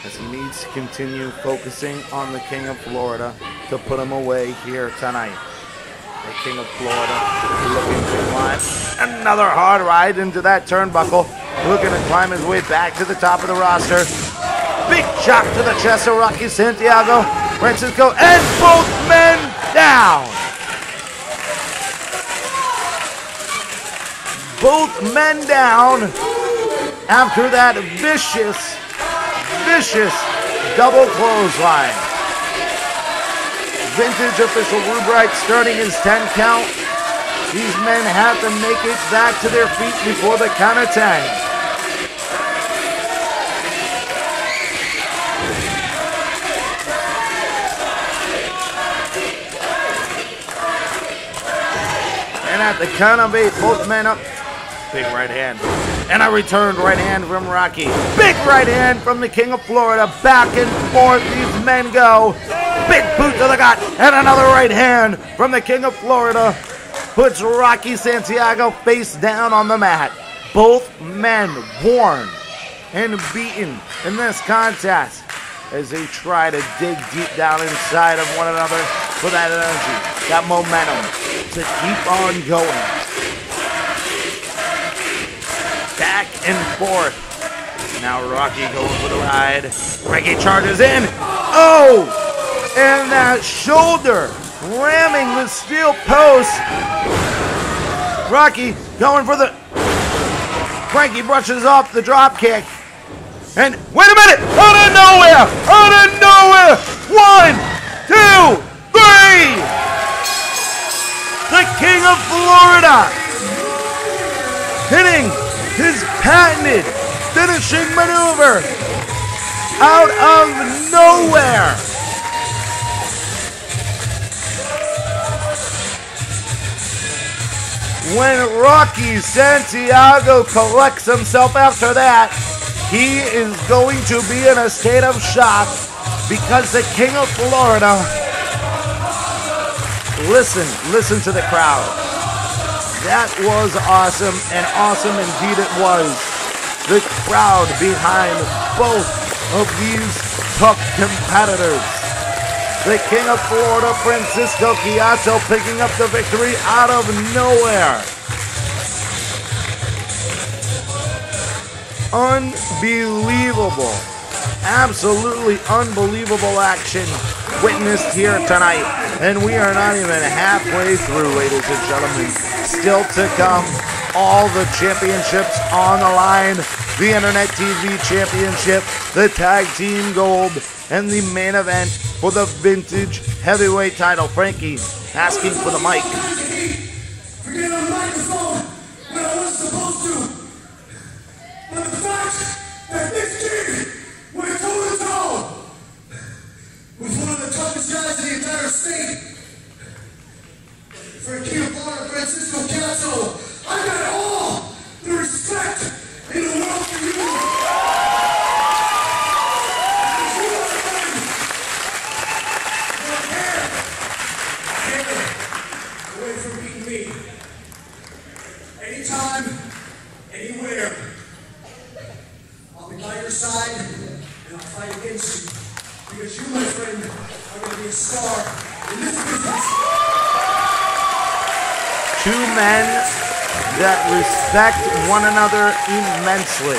S1: as he needs to continue focusing on the King of Florida to put him away here tonight. The King of Florida looking to climb another hard ride into that turnbuckle, looking to climb his way back to the top of the roster. Big chop to the chest of Rocky Santiago, Francisco, and both men down. Both men down after that vicious double clothesline. Vintage official rubric starting his 10 count. These men have to make it back to their feet before the count of 10. And at the count of 8, both men up. Big right hand. And a returned right hand from Rocky. Big right hand from the King of Florida. Back and forth these men go. Big boot to the gut. And another right hand from the King of Florida. Puts Rocky Santiago face down on the mat. Both men worn and beaten in this contest as they try to dig deep down inside of one another for that energy, that momentum to keep on going. Back and forth. Now Rocky going for the ride. Rocky charges in. Oh! And that shoulder ramming the steel post. Rocky going for the... Frankie brushes off the drop kick. And wait a minute! Out of nowhere! Out of nowhere! 1, 2, 3! The King of Florida hitting his patented finishing maneuver out of nowhere. When Rocky Santiago collects himself after that, he is going to be in a state of shock because the King of Florida, listen to the crowd. That was awesome, and awesome indeed it was. The crowd behind both of these tough competitors. The King of Florida, Francisco Ciatso, picking up the victory out of nowhere. Unbelievable, absolutely unbelievable action witnessed here tonight. And we are not even halfway through, ladies and gentlemen. Still to come, all the championships on the line. The Internet TV Championship, the Tag Team Gold, and the main event for the Vintage Heavyweight title. Frankie asking for the mic.
S2: Forget the microphone when I was supposed to. But the fact that this kid went toe-to-toe with one of the toughest guys in the entire state, for King of Florida, Francisco Ciatso, I got all the respect in the world for you. Away from beating me. Anytime, anywhere. I'll be by your side, and I'll fight against you. Because you, my friend, are going to be a star in this business.
S1: Two men that respect one another immensely.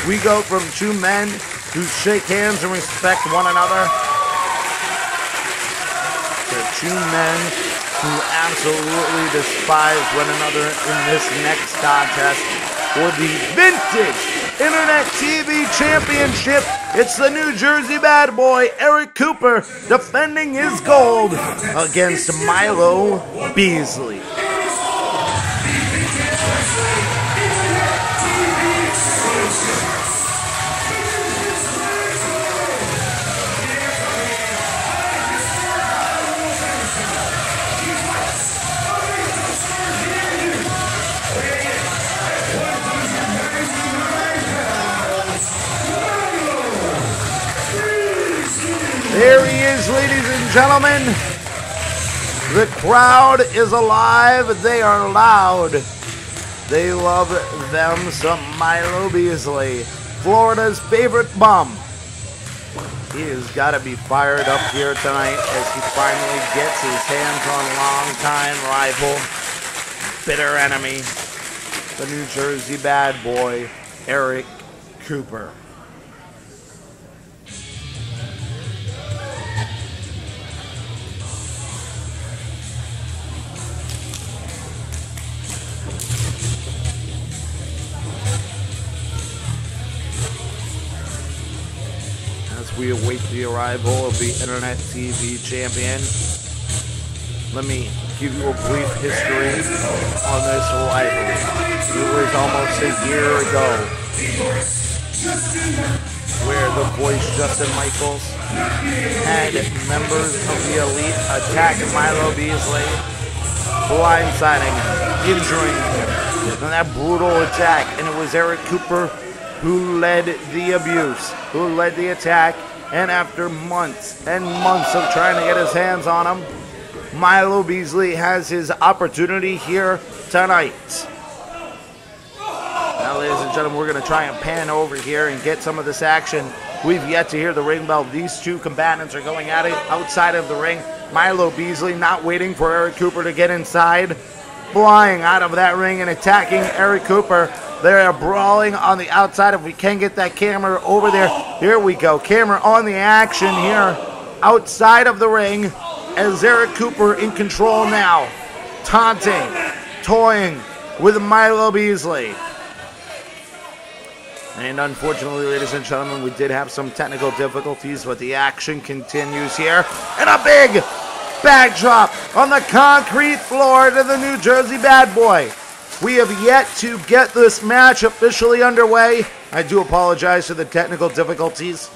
S1: We go from two men who shake hands and respect one another to two men who absolutely despise one another in this next contest for the Vintage Internet TV Championship. It's the New Jersey bad boy, Eric Cooper, defending his gold against Milo Beasley. There he is, ladies and gentlemen. The crowd is alive. They are loud. They love them some Milo Beasley, Florida's favorite bum. He has got to be fired up here tonight as he finally gets his hands on longtime rival, bitter enemy, the New Jersey bad boy, Eric Cooper. We await the arrival of the Internet TV champion. Let me give you a brief history on this rivalry. It was almost a year ago where the voice Justin Michaels had members of the Elite attack Milo Beasley, blindsiding him, injuring him. on that brutal attack, and it was Eric Cooper who led the abuse, who led the attack, and after months and months of trying to get his hands on him, Milo Beasley has his opportunity here tonight. Now, ladies and gentlemen, we're going to try and pan over here and get some of this action. We've yet to hear the ring bell. These two combatants are going at it outside of the ring. Milo Beasley not waiting for Eric Cooper to get inside, flying out of that ring and attacking Eric Cooper. They are brawling on the outside. If we can get that camera over there. Here we go. Camera on the action here outside of the ring as Eric Cooper in control now. Taunting, toying with Milo Beasley. And unfortunately, ladies and gentlemen, we did have some technical difficulties, but the action continues here. And a big backdrop on the concrete floor to the New Jersey Bad Boy. We have yet to get this match officially underway. I do apologize for the technical difficulties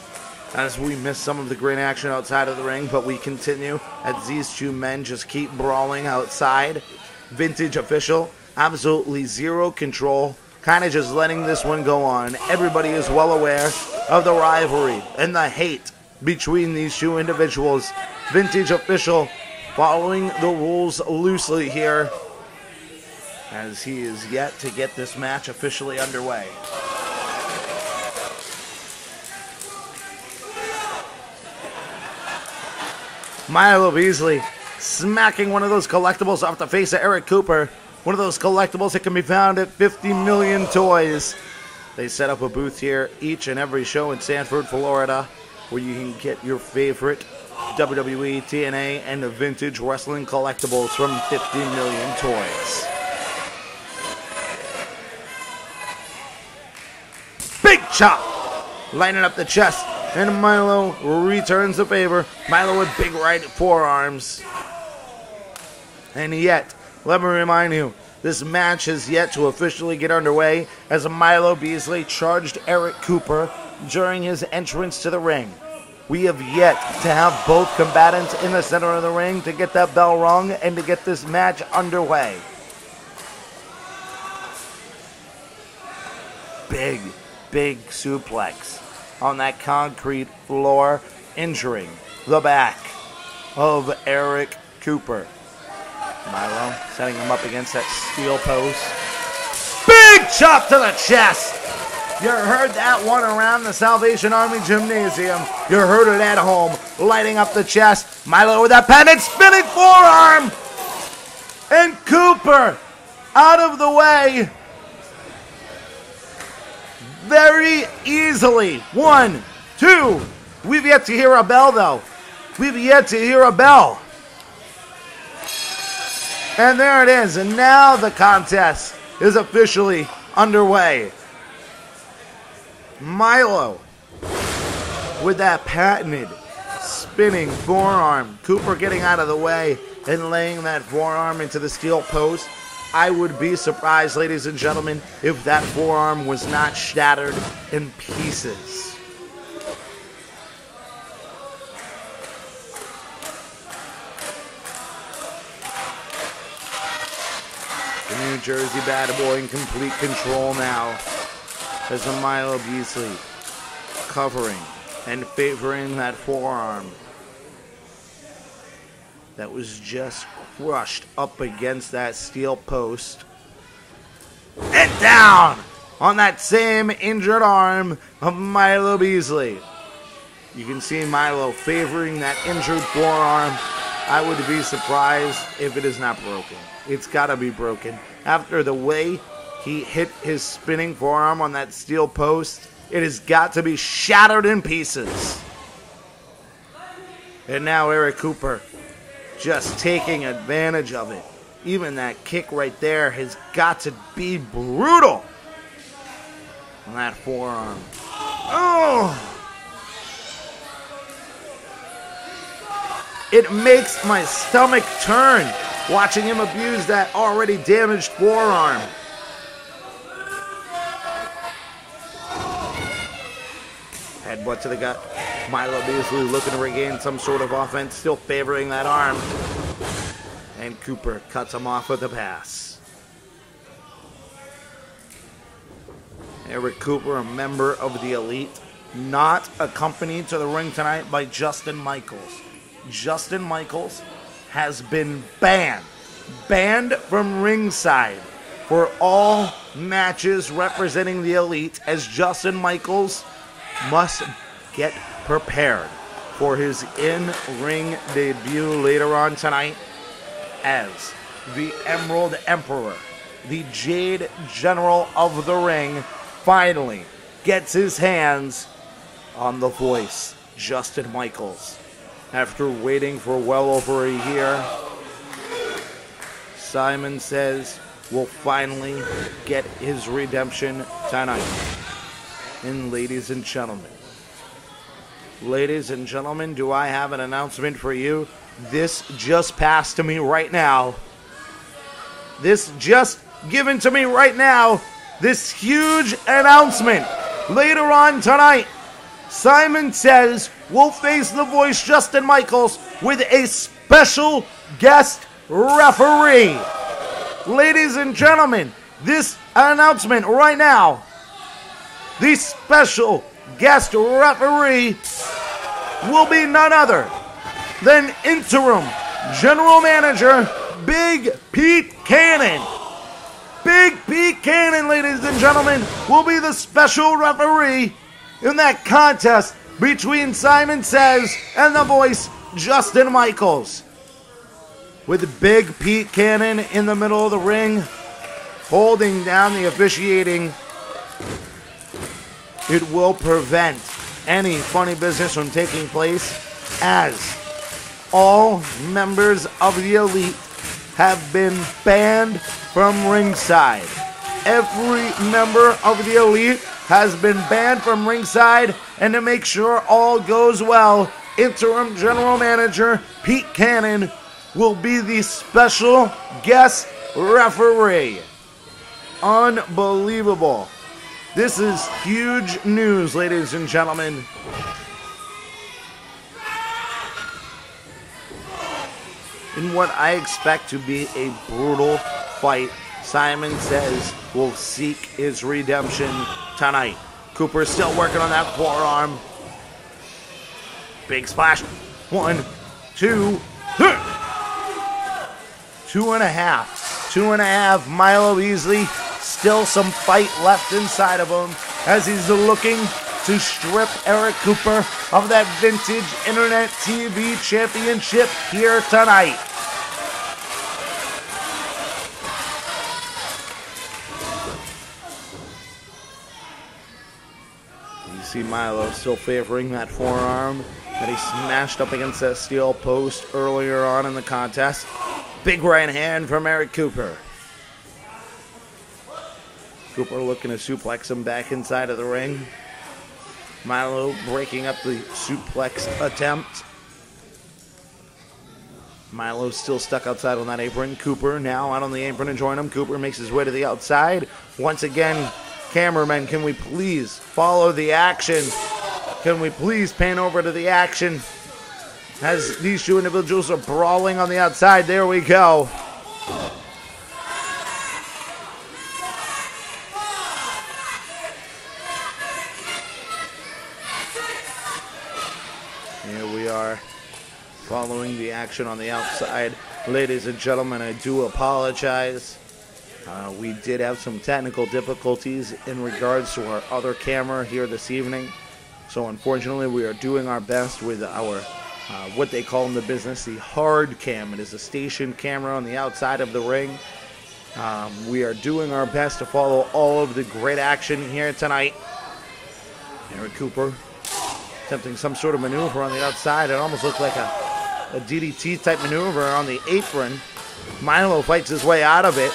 S1: as we missed some of the great action outside of the ring, but we continue as these two men just keep brawling outside. Vintage official, absolutely zero control. Kind of just letting this one go on. Everybody is well aware of the rivalry and the hate between these two individuals. Vintage official following the rules loosely here as he is yet to get this match officially underway. Milo Beasley smacking one of those collectibles off the face of Eric Cooper. One of those collectibles that can be found at 50 Million Toys. They set up a booth here each and every show in Sanford, Florida, where you can get your favorite WWE, TNA, and the vintage wrestling collectibles from 50 Million Toys. Big chop! Lining up the chest, and Milo returns the favor. Milo with big right forearms. And yet, let me remind you, this match has yet to officially get underway as Milo Beasley charged Eric Cooper during his entrance to the ring. We have yet to have both combatants in the center of the ring to get that bell rung and to get this match underway. Big suplex on that concrete floor, injuring the back of Eric Cooper. Milo setting him up against that steel post. Big chop to the chest. You heard that one around the Salvation Army Gymnasium. You heard it at home. Lighting up the chest. Milo with that patented spinning forearm. And Cooper out of the way. Very easily. 1, 2. We've yet to hear a bell, though. We've yet to hear a bell. And there it is. And now the contest is officially underway. Milo with that patented spinning forearm. Cooper getting out of the way and laying that forearm into the steel post. I would be surprised, ladies and gentlemen, if that forearm was not shattered in pieces. The New Jersey Bad Boy in complete control now. As Milo Beasley covering and favoring that forearm that was just crushed up against that steel post. And down on that same injured arm of Milo Beasley. You can see Milo favoring that injured forearm. I would be surprised if it is not broken. It's got to be broken. After the way he hit his spinning forearm on that steel post, it has got to be shattered in pieces. And now Eric Cooper just taking advantage of it. Even that kick right there has got to be brutal on that forearm. Oh! It makes my stomach turn watching him abuse that already damaged forearm. Headbutt to the gut. Milo Beasley looking to regain some sort of offense, still favoring that arm. And Cooper cuts him off with a pass. Eric Cooper, a member of the Elite, not accompanied to the ring tonight by Justin Michaels. Justin Michaels has been banned from ringside for all matches representing the Elite, as Justin Michaels must get prepared for his in-ring debut later on tonight as the Emerald Emperor, the Jade General of the ring, finally gets his hands on the voice, Justin Michaels. After waiting for well over a year, Simon Says will finally get his redemption tonight. And ladies and gentlemen, do I have an announcement for you? This just passed to me right now. This just given to me right now. This huge announcement. Later on tonight, Simon Says will face the voice Justin Michaels with a special guest referee. Ladies and gentlemen, this announcement right now. The special guest referee will be none other than interim general manager Big Pete Cannon. Big Pete Cannon, ladies and gentlemen, will be the special referee in that contest between Simon Says and the voice Justin Michaels. With Big Pete Cannon in the middle of the ring, holding down the officiating, it will prevent any funny business from taking place, as all members of the Elite have been banned from ringside. Every member of the Elite has been banned from ringside, and to make sure all goes well, interim general manager Pete Cannon will be the special guest referee. Unbelievable. This is huge news, ladies and gentlemen. In what I expect to be a brutal fight, Simon Says will seek his redemption tonight. Cooper is still working on that forearm. Big splash. 1, 2, 2.5. 2.5. Milo Beasley. Still some fight left inside of him as he's looking to strip Eric Cooper of that vintage Internet TV championship here tonight. You see Milo still favoring that forearm that he smashed up against that steel post earlier on in the contest. Big right hand from Eric Cooper. Cooper looking to suplex him back inside of the ring. Milo breaking up the suplex attempt. Milo still stuck outside on that apron. Cooper now out on the apron to join him. Cooper makes his way to the outside. Once again, cameramen, can we please follow the action? Can we please pan over to the action as these two individuals are brawling on the outside? There we go. Here we are following the action on the outside. Ladies and gentlemen, I do apologize. We did have some technical difficulties in regards to our other camera here this evening. So unfortunately, we are doing our best with our, what they call in the business, the hard cam. It is a station camera on the outside of the ring. We are doing our best to follow all of the great action here tonight. Eric Cooper attempting some sort of maneuver on the outside. It almost looked like a DDT type maneuver on the apron. Milo fights his way out of it.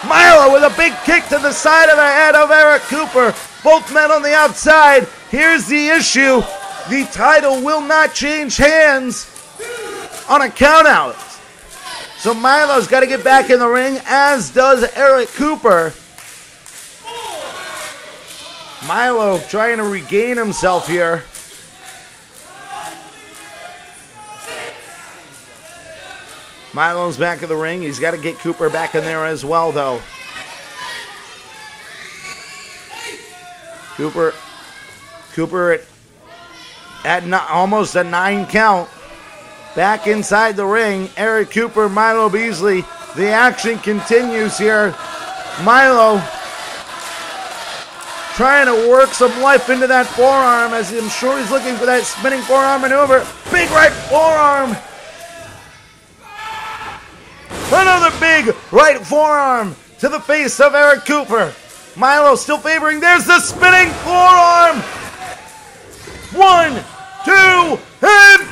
S1: Milo with a big kick to the side of the head of Eric Cooper. Both men on the outside. Here's the issue. The title will not change hands on a countout. So Milo's got to get back in the ring, as does Eric Cooper. Milo trying to regain himself here. Milo's back in the ring. He's got to get Cooper back in there as well, though. Cooper at almost a 9 count. Back inside the ring, Eric Cooper, Milo Beasley. The action continues here. Milo trying to work some life into that forearm, as I'm sure he's looking for that spinning forearm maneuver. Big right forearm. Another big right forearm to the face of Eric Cooper. Milo still favoring. There's the spinning forearm. 1, 2, and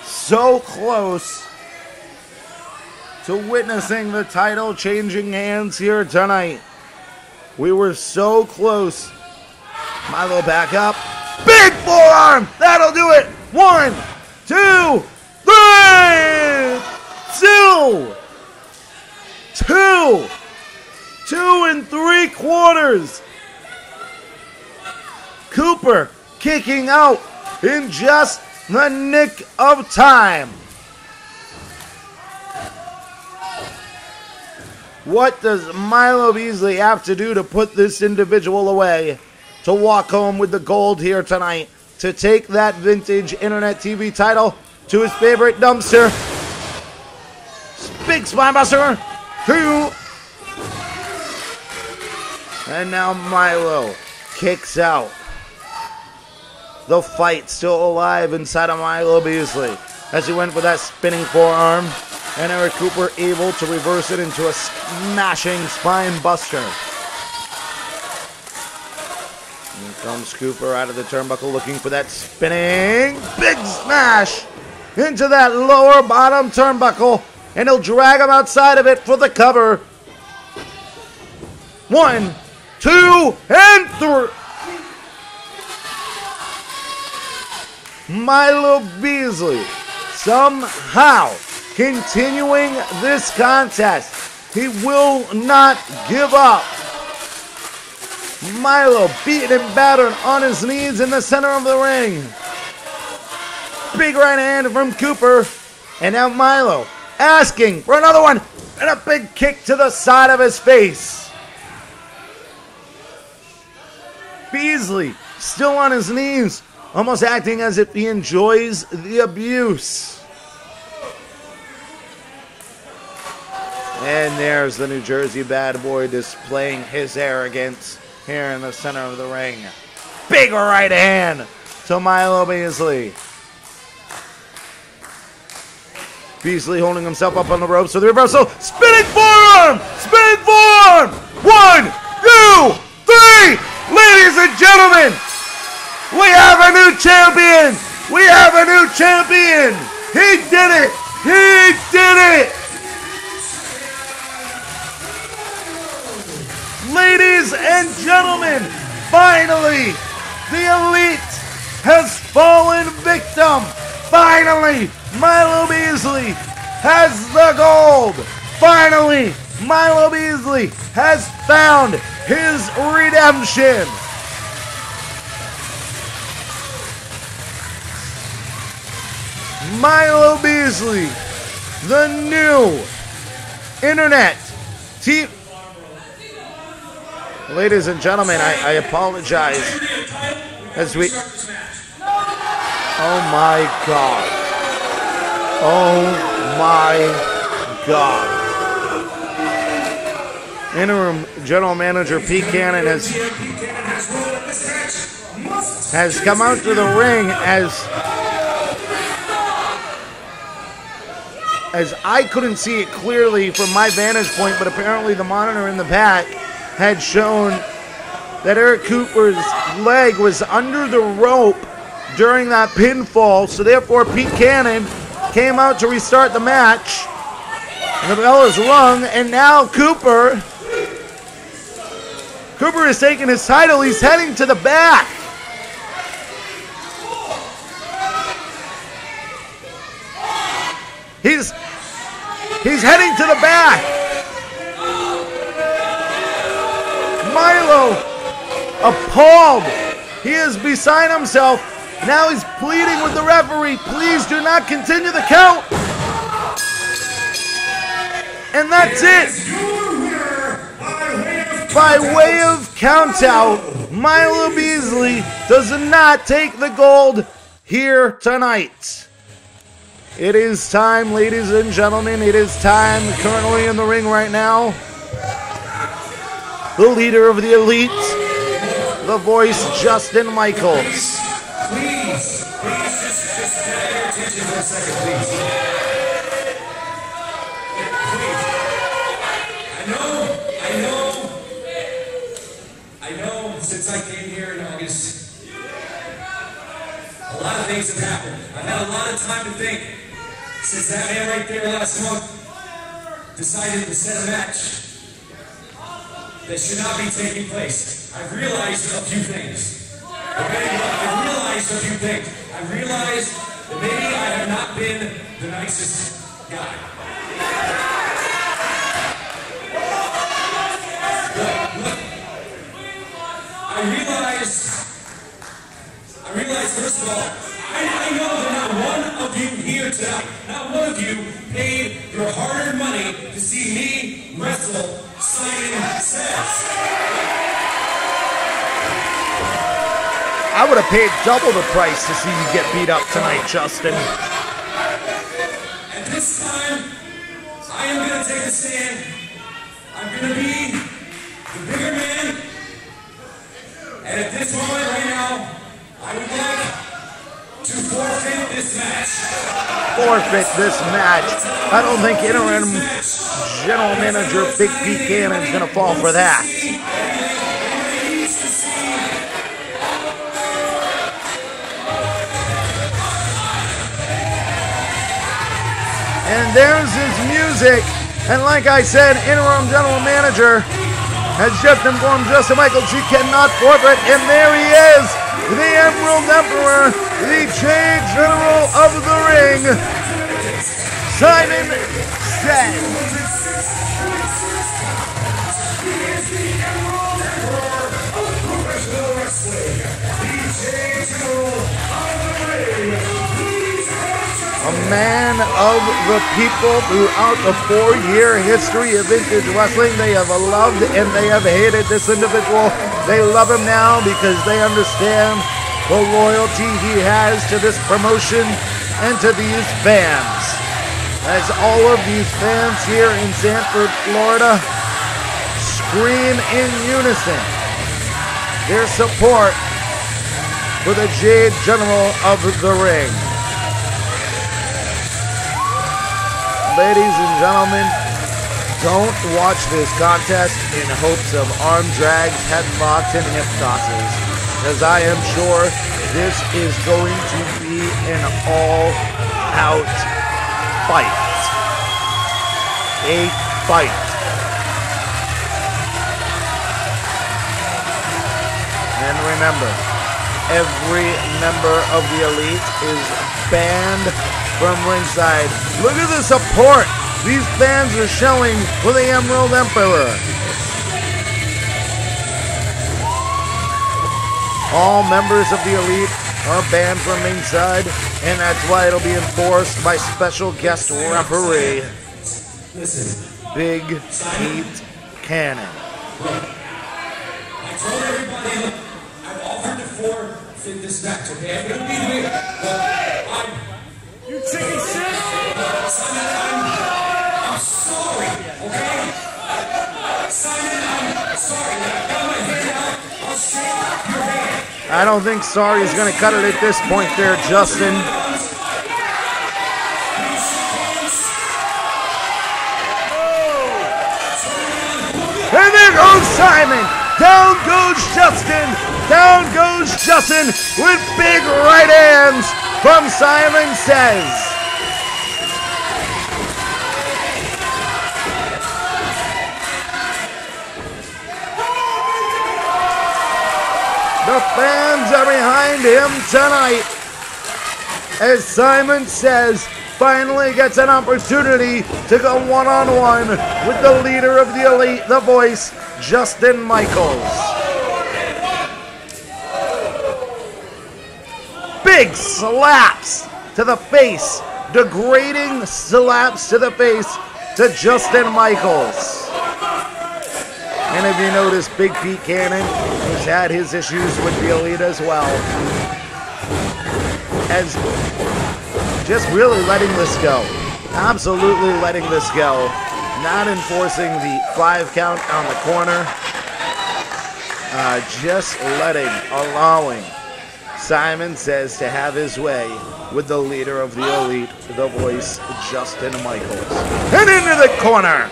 S1: so close to witnessing the title changing hands here tonight. We were so close. Milo back up. Big forearm! That'll do it! 1, 2, 3! 2 3/4. Cooper kicking out in just the nick of time. What does Milo Beasley have to do to put this individual away, to walk home with the gold here tonight, to take that vintage internet TV title to his favorite dumpster? Big spinebuster. 2. And now Milo kicks out. The fight still alive inside of Milo Beasley as he went for that spinning forearm, and Eric Cooper able to reverse it into a smashing spine buster. Here comes Cooper out of the turnbuckle looking for that spinning big smash into that lower bottom turnbuckle, and he'll drag him outside of it for the cover. 1, 2, and 3. Milo Beasley somehow continuing this contest. He will not give up. Milo beaten and battered on his knees in the center of the ring. Big right hand from Cooper. And now Milo asking for another one. And a big kick to the side of his face. Beasley still on his knees, almost acting as if he enjoys the abuse. And there's the New Jersey bad boy displaying his arrogance here in the center of the ring. Big right hand to Milo Beasley. Beasley holding himself up on the ropes for the reversal. Spinning forearm! Spinning forearm! 1, 2, 3! Ladies and gentlemen, we have a new champion! We have a new champion! He did it! He did it! Ladies and gentlemen, finally, the Elite has fallen victim. Finally, Milo Beasley has the gold. Finally, Milo Beasley has found his redemption. Milo Beasley, the new internet TV. Ladies and gentlemen, I apologize as we... Oh my God. Oh my God. Interim General Manager Pete Cannon has come out to the ring as I couldn't see it clearly from my vantage point, but apparently the monitor in the back had shown that Eric Cooper's leg was under the rope during that pinfall, so therefore Pete Cannon came out to restart the match. And the bell is rung, and now Cooper is taking his title. He's heading to the back. He's heading to the back. Milo, appalled. He is beside himself. Now he's pleading with the referee. Please do not continue the count. And that's it. By way of countout, Milo Beasley does not take the gold here tonight. It is time, ladies and gentlemen. It is time, currently in the ring right now. The leader of the Elite, the voice, Justin Michaels.
S3: Please, just pay your attention for a second, please. I know, since I came here in August, a lot of things have happened. I've had a lot of time to think since that man right there last month decided to set a match that should not be taking place. I've realized a few things. Okay? I've realized a few things. I've realized that maybe I have not been the nicest guy. Look. I realize, first of all, I know that not one of you here tonight, not one of you paid your hard-earned money to see me wrestle Simon Says.
S1: I would have paid double the price to see you get beat up tonight, Justin.
S3: And this time, I am going to take a stand. I'm going to be the bigger man. And at this moment right now, I would like to forfeit this match.
S1: Forfeit this match. I don't think interim general manager Big Pete Cannon's going to fall for that. And there's his music. And like I said, interim general manager has just informed Justin Michaels he cannot forfeit. And there he is, the Emerald Emperor, the Jade General of the Ring, Simon Says. A man of the people throughout the 4-year history of vintage wrestling. They have loved and they have hated this individual. They love him now because they understand the loyalty he has to this promotion and to these fans. As all of these fans here in Sanford, Florida, scream in unison their support for the Jade General of the Ring. Ladies and gentlemen, don't watch this contest in hopes of arm drags, headlocks, and hip tosses, because I am sure this is going to be an all-out fight. A fight. And remember, every member of the Elite is banned from ringside. Look at the support these fans are showing for the Emerald Emperor. All members of the Elite are banned from ringside, and that's why it'll be enforced by special guest referee Big Pete Cannon.
S3: I told everybody, look, I've offered to forfeit this match, okay? I'm gonna be here.
S4: You chicken shit!
S3: Simon, I'm sorry, okay? Simon, I'm sorry. I got my hand out. I'll shake your hand.
S1: I don't think sorry is going to cut it at this point there, Justin. And there goes Simon. Down goes Justin. Down goes Justin with big right hands from Simon Says. The fans are behind him tonight as Simon Says finally gets an opportunity to go one-on-one with the leader of the Elite, the voice, Justin Michaels. Big big slaps to the face, degrading slaps to the face to Justin Michaels. And if you notice, Big Pete Cannon has had his issues with the Elite as well. As just really letting this go. Absolutely letting this go. Not enforcing the 5 count on the corner. Just allowing Simon Says to have his way with the leader of the Elite, the Voice, Justin Michaels. And into the corner.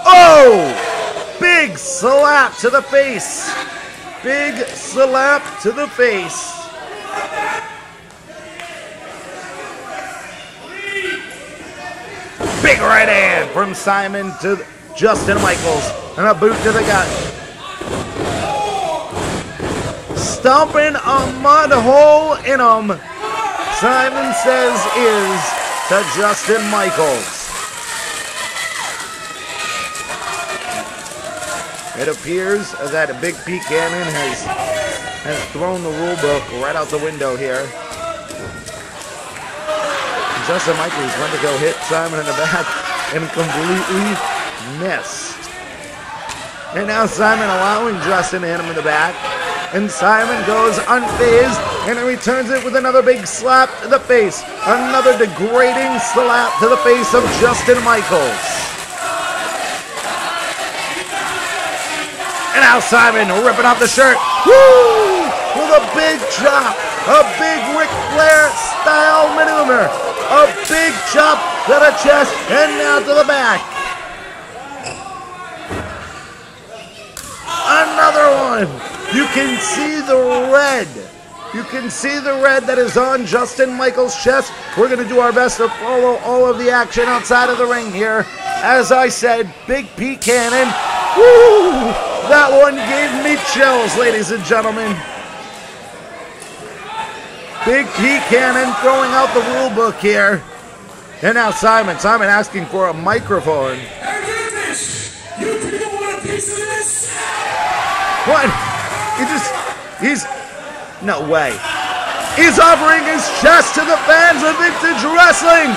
S1: Oh! Big slap to the face. Big slap to the face. Big right hand from Simon to Justin Michaels. And a boot to the gut. Stomping a mud hole in him. Simon Says is to Justin Michaels. It appears that Big Pete Cannon has thrown the rule book right out the window here. Justin Michaels went to go hit Simon in the back and completely missed. And now Simon allowing Justin to hit him in the back. And Simon goes unfazed and returns it with another big slap to the face. Another degrading slap to the face of Justin Michaels. And now Simon ripping off the shirt. Woo! With a big chop. A big Ric Flair style maneuver. A big chop to the chest and now to the back. Another one. You can see the red. You can see the red that is on Justin Michaels' chest. We're going to do our best to follow all of the action outside of the ring here. As I said, Big Pete Cannon. Woo! That one gave me chills, ladies and gentlemen. Big Pete Cannon throwing out the rule book here. And now Simon asking for a microphone.
S3: You people want a piece of this?
S1: What? No way. He's offering his chest to the fans of Vintage Wrestling.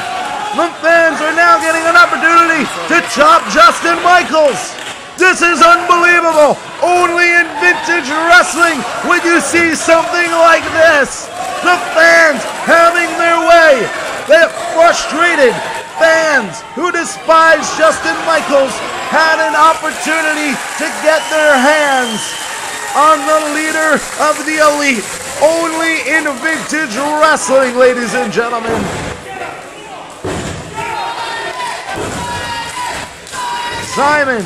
S1: The fans are now getting an opportunity to chop Justin Michaels. This is unbelievable. Only in Vintage Wrestling would you see something like this. The fans having their way. The frustrated fans who despise Justin Michaels had an opportunity to get their hands on the leader of the Elite. Only in Vintage Wrestling, ladies and gentlemen. Simon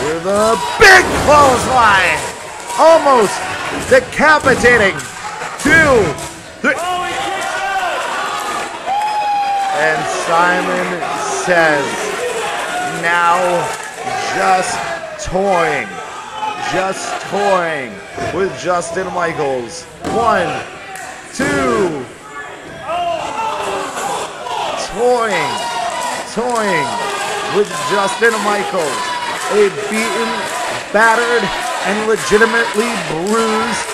S1: with a big clothesline. Almost decapitating. 2, 3. And Simon Says, now just toying with Justin Michaels. 1, 2, toying with Justin Michaels. A beaten, battered, and legitimately bruised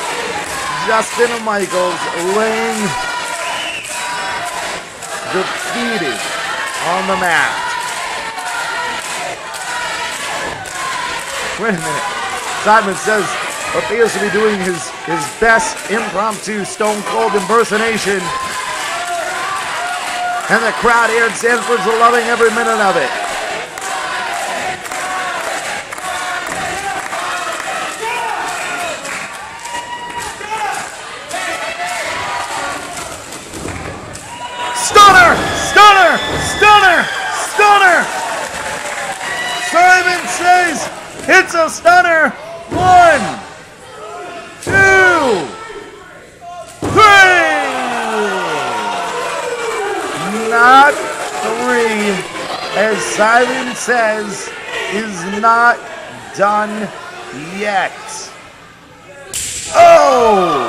S1: Justin Michaels laying defeated on the mat. Wait a minute. Simon Says appears to be doing his best impromptu Stone Cold impersonation. And the crowd here in Sanford's loving every minute of it. Stunner! Simon Says it's a stunner. 1, 2, 3. Not 3, as Simon Says is not done yet. Oh!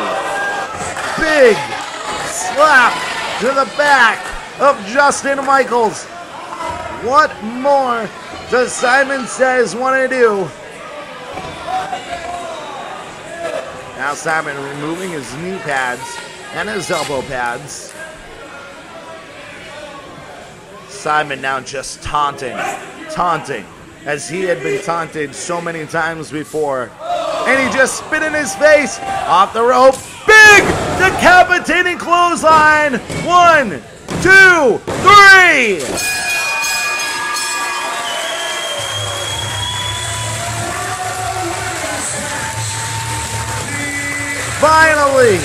S1: Big slap to the back of Justin Michaels. What more does Simon Says want to do? Now Simon removing his knee pads and his elbow pads. Simon now just taunting, as he had been taunted so many times before. And he just spit in his face, off the rope, big decapitating clothesline. 1, 2, 3. Finally,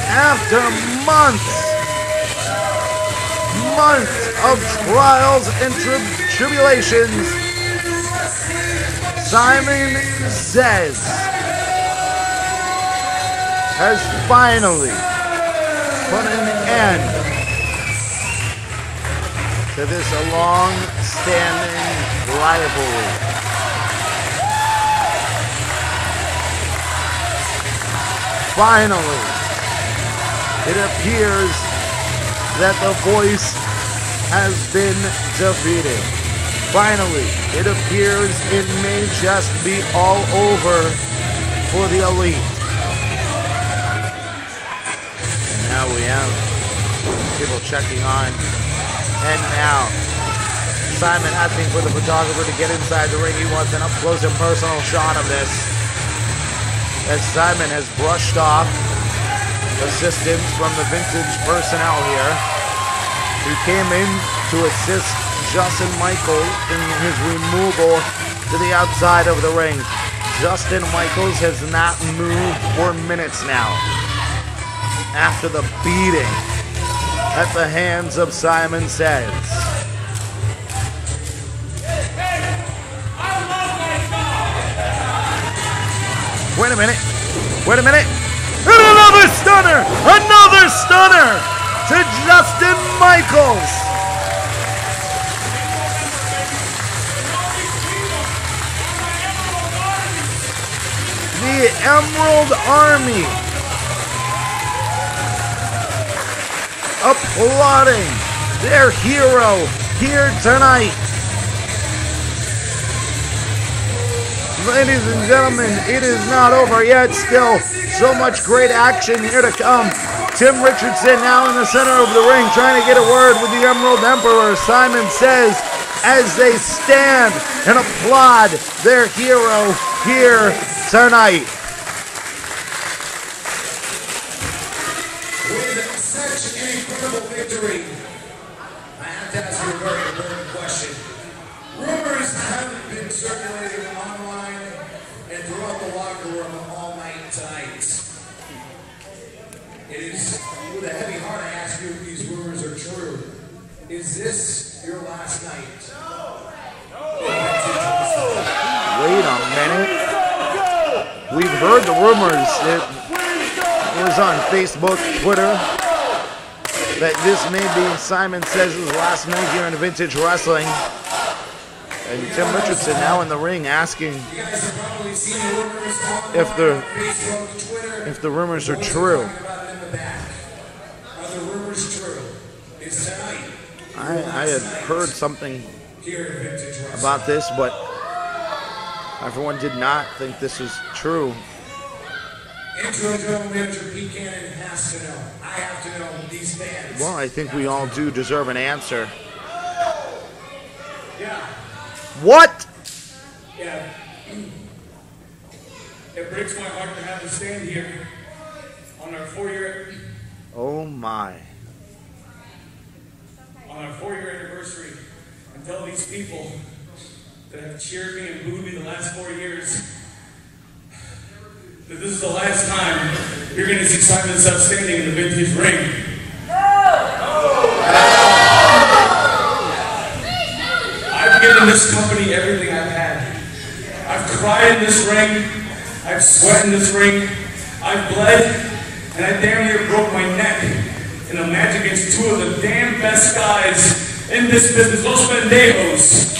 S1: after months of trials and tribulations, Simon Says has finally put an end to this long-standing rivalry. Finally, it appears that the voice has been defeated. Finally, it appears it may just be all over for the Elite. And now we have people checking on. And now, Simon asking for the photographer to get inside the ring. He wants an up-close and personal shot of this, as Simon has brushed off assistance from the vintage personnel here, who came in to assist Justin Michaels in his removal to the outside of the ring. Justin Michaels has not moved for minutes now after the beating at the hands of Simon Says. Wait a minute. And another stunner to Justin Michaels. The Emerald Army applauding their hero here tonight. Ladies and gentlemen, it is not over yet. Still so much great action here to come. Tim Richardson now in the center of the ring trying to get a word with the Emerald Emperor. Simon Says as they stand and applaud their hero here tonight.
S2: With such an incredible victory, I have to ask you a very important question. Rumors have been circulating online and throughout the locker room all night tonight. It is with a heavy heart I ask you if these rumors are true. Is this your last night?
S1: Wait a minute. We've heard the rumors. It was on Facebook, Twitter, that this may be Simon Says' last night here in Vintage Wrestling. And Tim Richardson now in the ring asking if the rumors are true.
S2: Are the rumors true? Is tonight?
S1: I had heard something about this, but everyone did not think this was true.
S2: Interim General Manager Pete Cannon has to know. I have to know these fans.
S1: Well, I think we all do deserve an answer.
S2: Yeah.
S1: What?
S3: Yeah. It breaks my heart to have to stand here on our 4-year
S1: Oh my.
S3: on our 4-year anniversary and tell these people that have cheered me and booed me the last 4 years that this is the last time you're going to see Simon Says standing in the vintage ring. I've given this company everything I've had. I've cried in this ring. I've sweat in this ring. I've bled. And I damn near broke my neck in a match against two of the damn best guys in this business, Los Pendejos.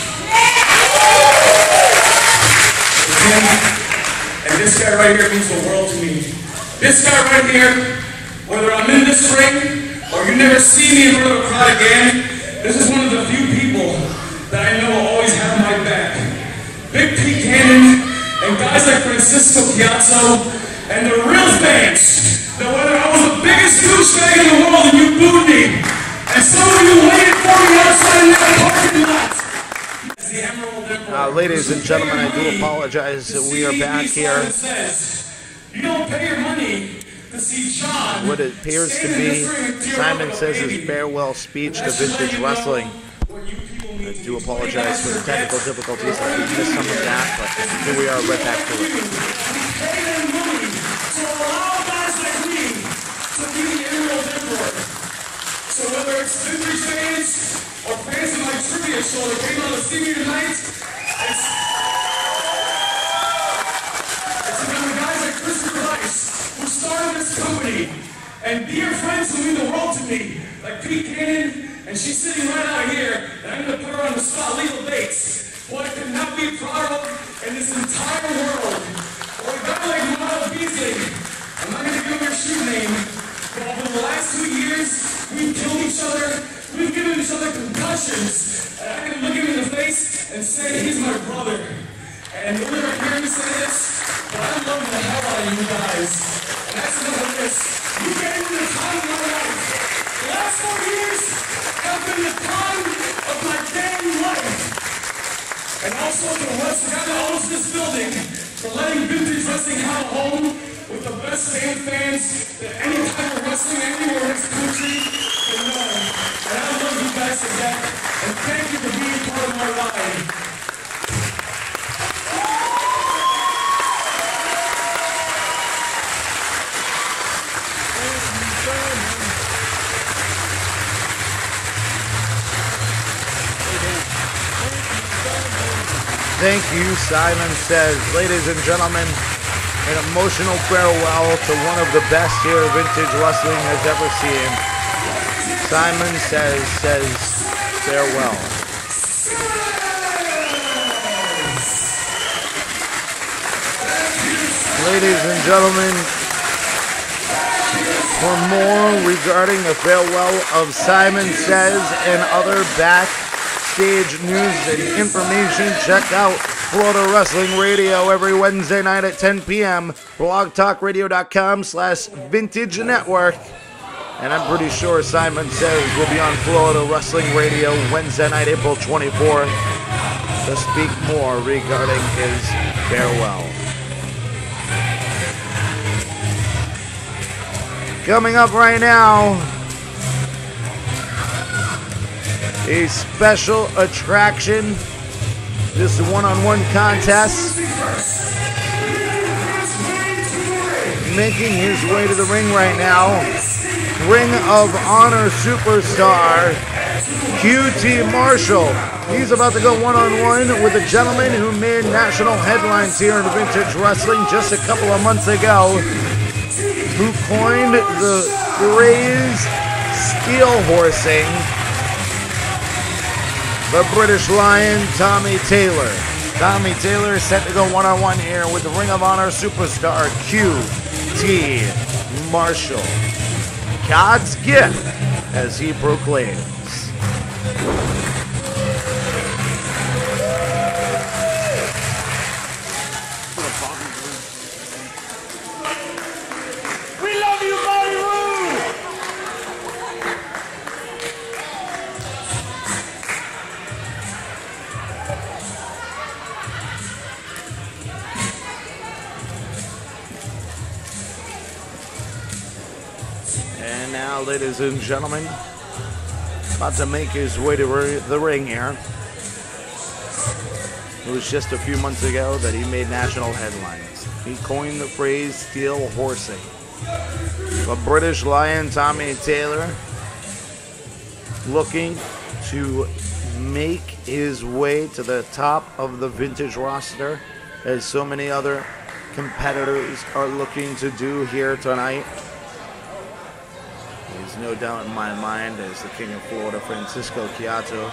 S3: And this guy right here means the world to me. This guy right here, whether I'm in this ring or you never see me in front of a crowd again, this is one of the few people that I know will always have my back. Big Pete Cannon and guys like Francisco Ciatso And the real fans, that whether I was the biggest douchebag in the world and you booed me, and some of you waited for me outside in that parking lot. The Emerald Emperor.
S1: Ladies and gentlemen, I do apologize. We are back here.
S3: You don't pay your money to see John.
S1: What it appears to be Simon Says his farewell speech to vintage wrestling. I do apologize for the technical difficulties. I missed some of that, but here we are right back to it.
S3: So whether it's vintage fans or fans of my trivia show that came out to see me tonight, it's about the guys like Cruz, who started this company, and dear friends who mean the world to me, like Pete Cannon, and she's sitting right out here, and I'm going to put her on the spot, Legal Bates. What I could not be proud of in this entire world. Or a guy like Ronald Beasley. I'm not going to give him your shoe name, but over the last 2 years, we've killed each other, we've given each other concussions, and I can look him in the face and say he's my brother. And you'll never hear me say this, but I love the hell out of you guys. And that's enough of this. You gave me the time of my life. The last 4 years have been the time of my damn life. And also to the West, the guy that owns this building, for letting vintage wrestling have a home with the best fans that any type of wrestling anywhere in this country can know. And I love you guys to death. And thank you for being part of my ride.
S1: Thank you, Simon Says. Ladies and gentlemen, an emotional farewell to one of the best here vintage wrestling has ever seen. Simon says farewell. Ladies and gentlemen, for more regarding the farewell of Simon Says and other backstage news and information, check out Florida Wrestling Radio every Wednesday night at 10 p.m. blogtalkradio.com/vintage network. And I'm pretty sure Simon Says will be on Florida Wrestling Radio Wednesday night, April 24th, to speak more regarding his farewell. Coming up right now, a special attraction. This one-on-one contest. Making his way to the ring right now, Ring of Honor superstar QT Marshall. He's about to go one-on-one with a gentleman who made national headlines here in vintage wrestling just a couple of months ago, who coined the phrase steel horsing, the British Lion, Tommy Taylor. Tommy Taylor is set to go one-on-one here with the Ring of Honor superstar QT Marshall. God's gift, as he proclaims.
S4: We love you, Bobby Roode!
S1: And now, ladies and gentlemen, about to make his way to the ring here. It was just a few months ago that he made national headlines. He coined the phrase steel horsing. The British Lion, Tommy Taylor, looking to make his way to the top of the vintage roster, as so many other competitors are looking to do here tonight. There's no doubt in my mind, as the King of Florida, Francisco Ciatso,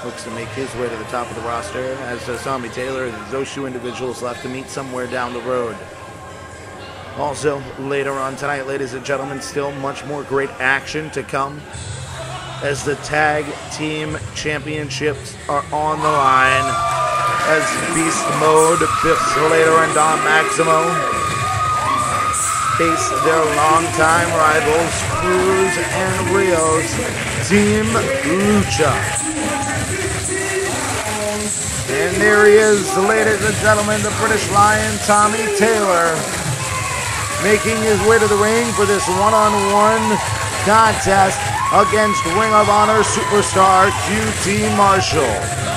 S1: looks to make his way to the top of the roster, as does Tommy Taylor. Those two individuals left to meet somewhere down the road. Also, later on tonight, ladies and gentlemen, still much more great action to come, as the Tag Team Championships are on the line, as Beast Mode, Biff Slater, and Don Maximo face their longtime rivals, Cruz and Rio's Team Lucha. And there he is, ladies and gentlemen, the British Lion, Tommy Taylor, making his way to the ring for this one-on-one contest against Ring of Honor superstar QT Marshall.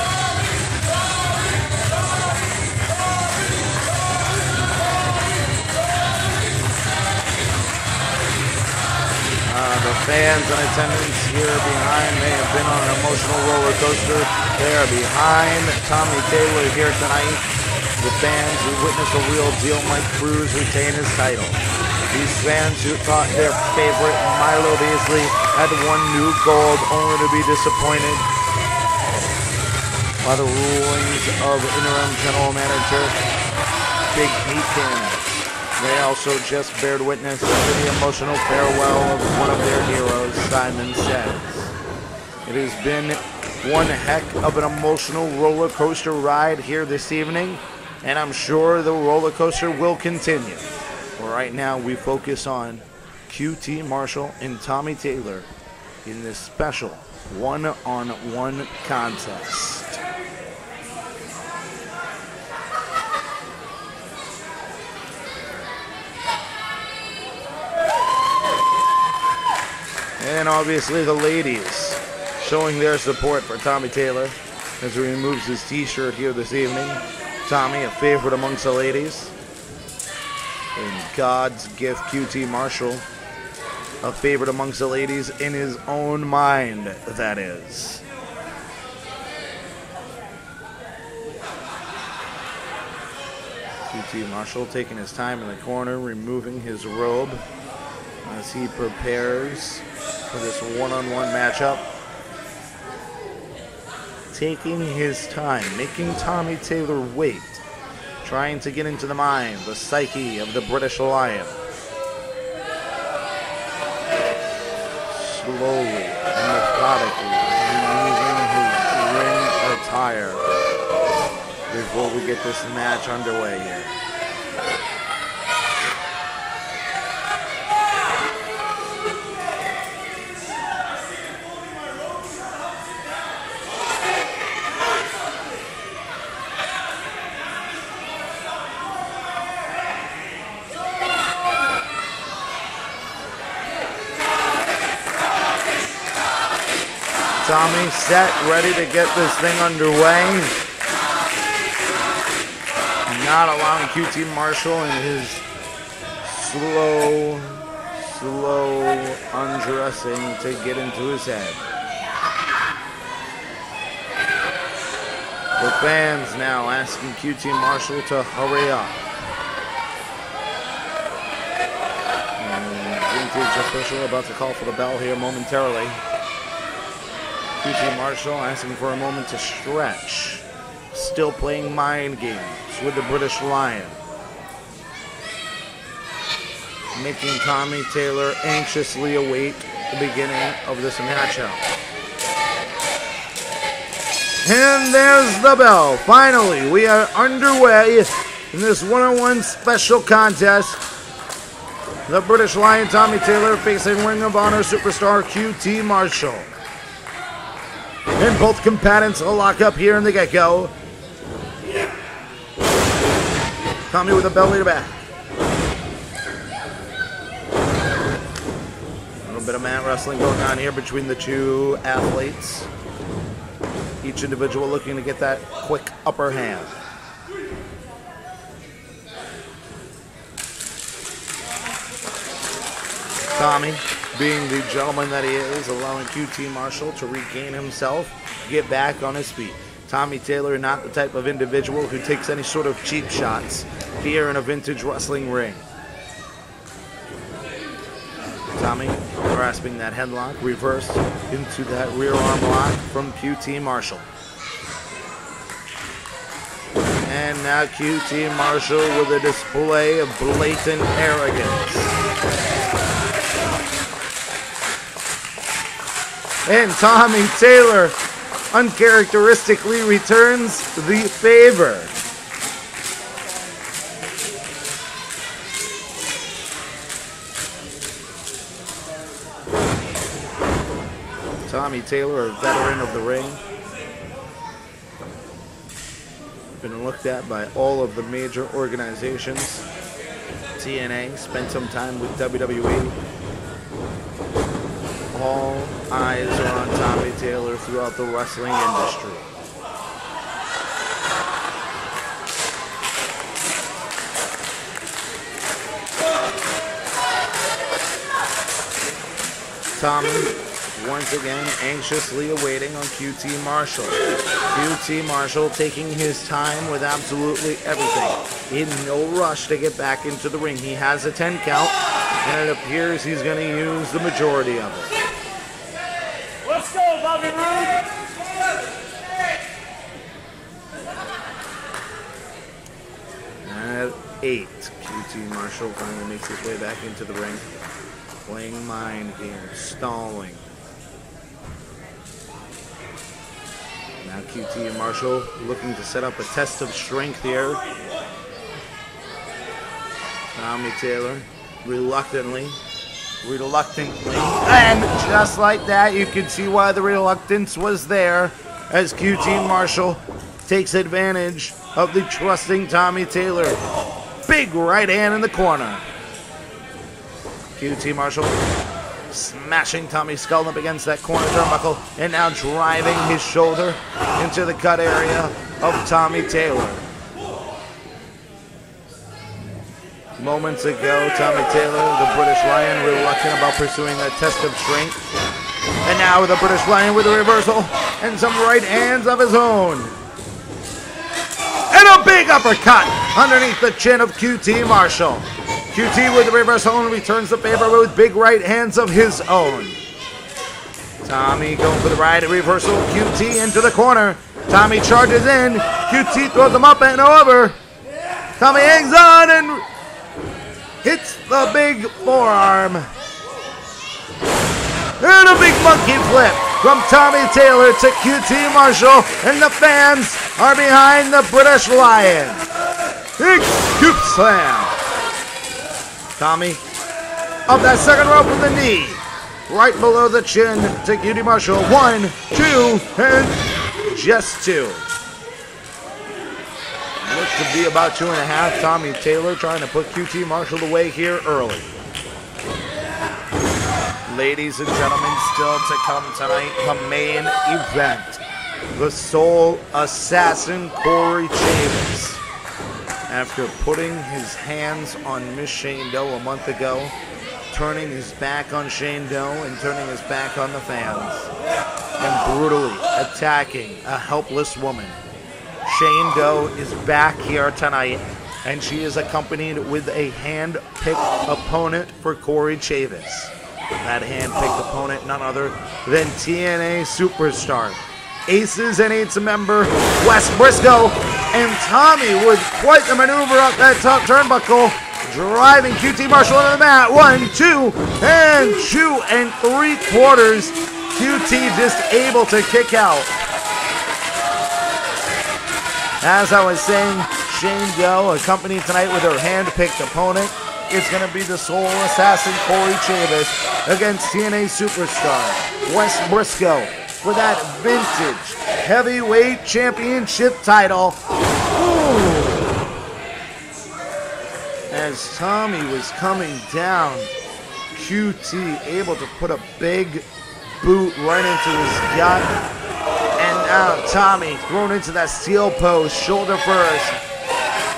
S1: The fans in attendance here behind may have been on an emotional roller coaster. They are behind Tommy Taylor here tonight. The fans who witnessed a real deal Mike Cruz retain his title. These fans who thought their favorite Milo Beasley had won new gold only to be disappointed by the rulings of interim general manager Big Pete Cannon. They also just bared witness to the emotional farewell of one of their heroes, Simon Says. It has been one heck of an emotional roller coaster ride here this evening, and I'm sure the roller coaster will continue. But right now, we focus on QT Marshall and Tommy Taylor in this special one-on-one contest. And obviously the ladies showing their support for Tommy Taylor as he removes his t-shirt here this evening. Tommy, a favorite amongst the ladies. And God's gift, QT Marshall, a favorite amongst the ladies in his own mind, that is. QT Marshall taking his time in the corner, removing his robe as he prepares for this one-on-one matchup. Taking his time, making Tommy Taylor wait, trying to get into the mind, the psyche of the British Lion. Slowly and methodically removing his ring attire before we get this match underway here. Tommy set, ready to get this thing underway. Not allowing QT Marshall and his slow undressing to get into his head. The fans now asking QT Marshall to hurry up. And Vintage official about to call for the bell here momentarily. QT Marshall asking for a moment to stretch. Still playing mind games with the British Lion. Making Tommy Taylor anxiously await the beginning of this matchup. And there's the bell. Finally, we are underway in this one-on-one special contest. The British Lion, Tommy Taylor, facing Ring of Honor superstar QT Marshall. And both combatants will lock up here in the get-go. Tommy with a belly to back. A little bit of mat wrestling going on here between the two athletes. Each individual looking to get that quick upper hand. Tommy, being the gentleman that he is, allowing QT Marshall to regain himself, get back on his feet. Tommy Taylor, not the type of individual who takes any sort of cheap shots here in a vintage wrestling ring. Tommy grasping that headlock, reversed into that rear arm lock from QT Marshall. And now QT Marshall with a display of blatant arrogance. And Tommy Taylor uncharacteristically returns the favor. Tommy Taylor, a veteran of the ring. Been looked at by all of the major organizations. TNA, spent some time with WWE. All eyes are on Tommy Taylor throughout the wrestling industry. Tommy, once again, anxiously awaiting on QT Marshall. QT Marshall taking his time with absolutely everything. In no rush to get back into the ring. He has a 10 count, and it appears he's going to use the majority of it.
S4: Let's go, Bobby Roode!
S1: At 8, QT Marshall finally makes his way back into the ring. Playing mind here, stalling. Now QT Marshall looking to set up a test of strength here. Tommy Taylor reluctantly, and just like that, you can see why the reluctance was there as QT Marshall takes advantage of the trusting Tommy Taylor. Big right hand in the corner. QT Marshall smashing Tommy's skull up against that corner turnbuckle and now driving his shoulder into the cut area of Tommy Taylor. Moments ago, Tommy Taylor, the British Lion, reluctant about pursuing that test of strength. And now the British Lion with a reversal and some right hands of his own. And a big uppercut underneath the chin of QT Marshall. QT with the reversal and returns the favor with big right hands of his own. Tommy going for the right reversal. QT into the corner. Tommy charges in. QT throws him up and over. Tommy hangs on and hits the big forearm. And a big monkey flip from Tommy Taylor to QT Marshall. And the fans are behind the British Lion. Big scoop slam. Tommy up that second rope with the knee. Right below the chin to QT Marshall. 1, 2, and just 2. Looks to be about 2.5. Tommy Taylor trying to put QT Marshall away here early. Ladies and gentlemen, still to come tonight, the main event. The Soul Assassin, Cory Chavis. After putting his hands on Miss Shane Doe a month ago, turning his back on Shane Doe and turning his back on the fans, and brutally attacking a helpless woman. Shane Doe is back here tonight, and she is accompanied with a hand-picked opponent for Cory Chavis. That hand-picked opponent, none other than TNA superstar, Aces and Eights member Wes Brisco, and Tommy with quite the maneuver up that top turnbuckle, driving QT Marshall into the mat. 1, 2, and 2 3/4. QT just able to kick out. As I was saying, Shane Doe, accompanied tonight with her hand-picked opponent, is going to be the Soul Assassin Cory Chavis against TNA superstar Wes Brisco for that vintage heavyweight championship title. Ooh. As Tommy was coming down, QT able to put a big boot right into his gut. And now Tommy thrown into that steel post, shoulder first,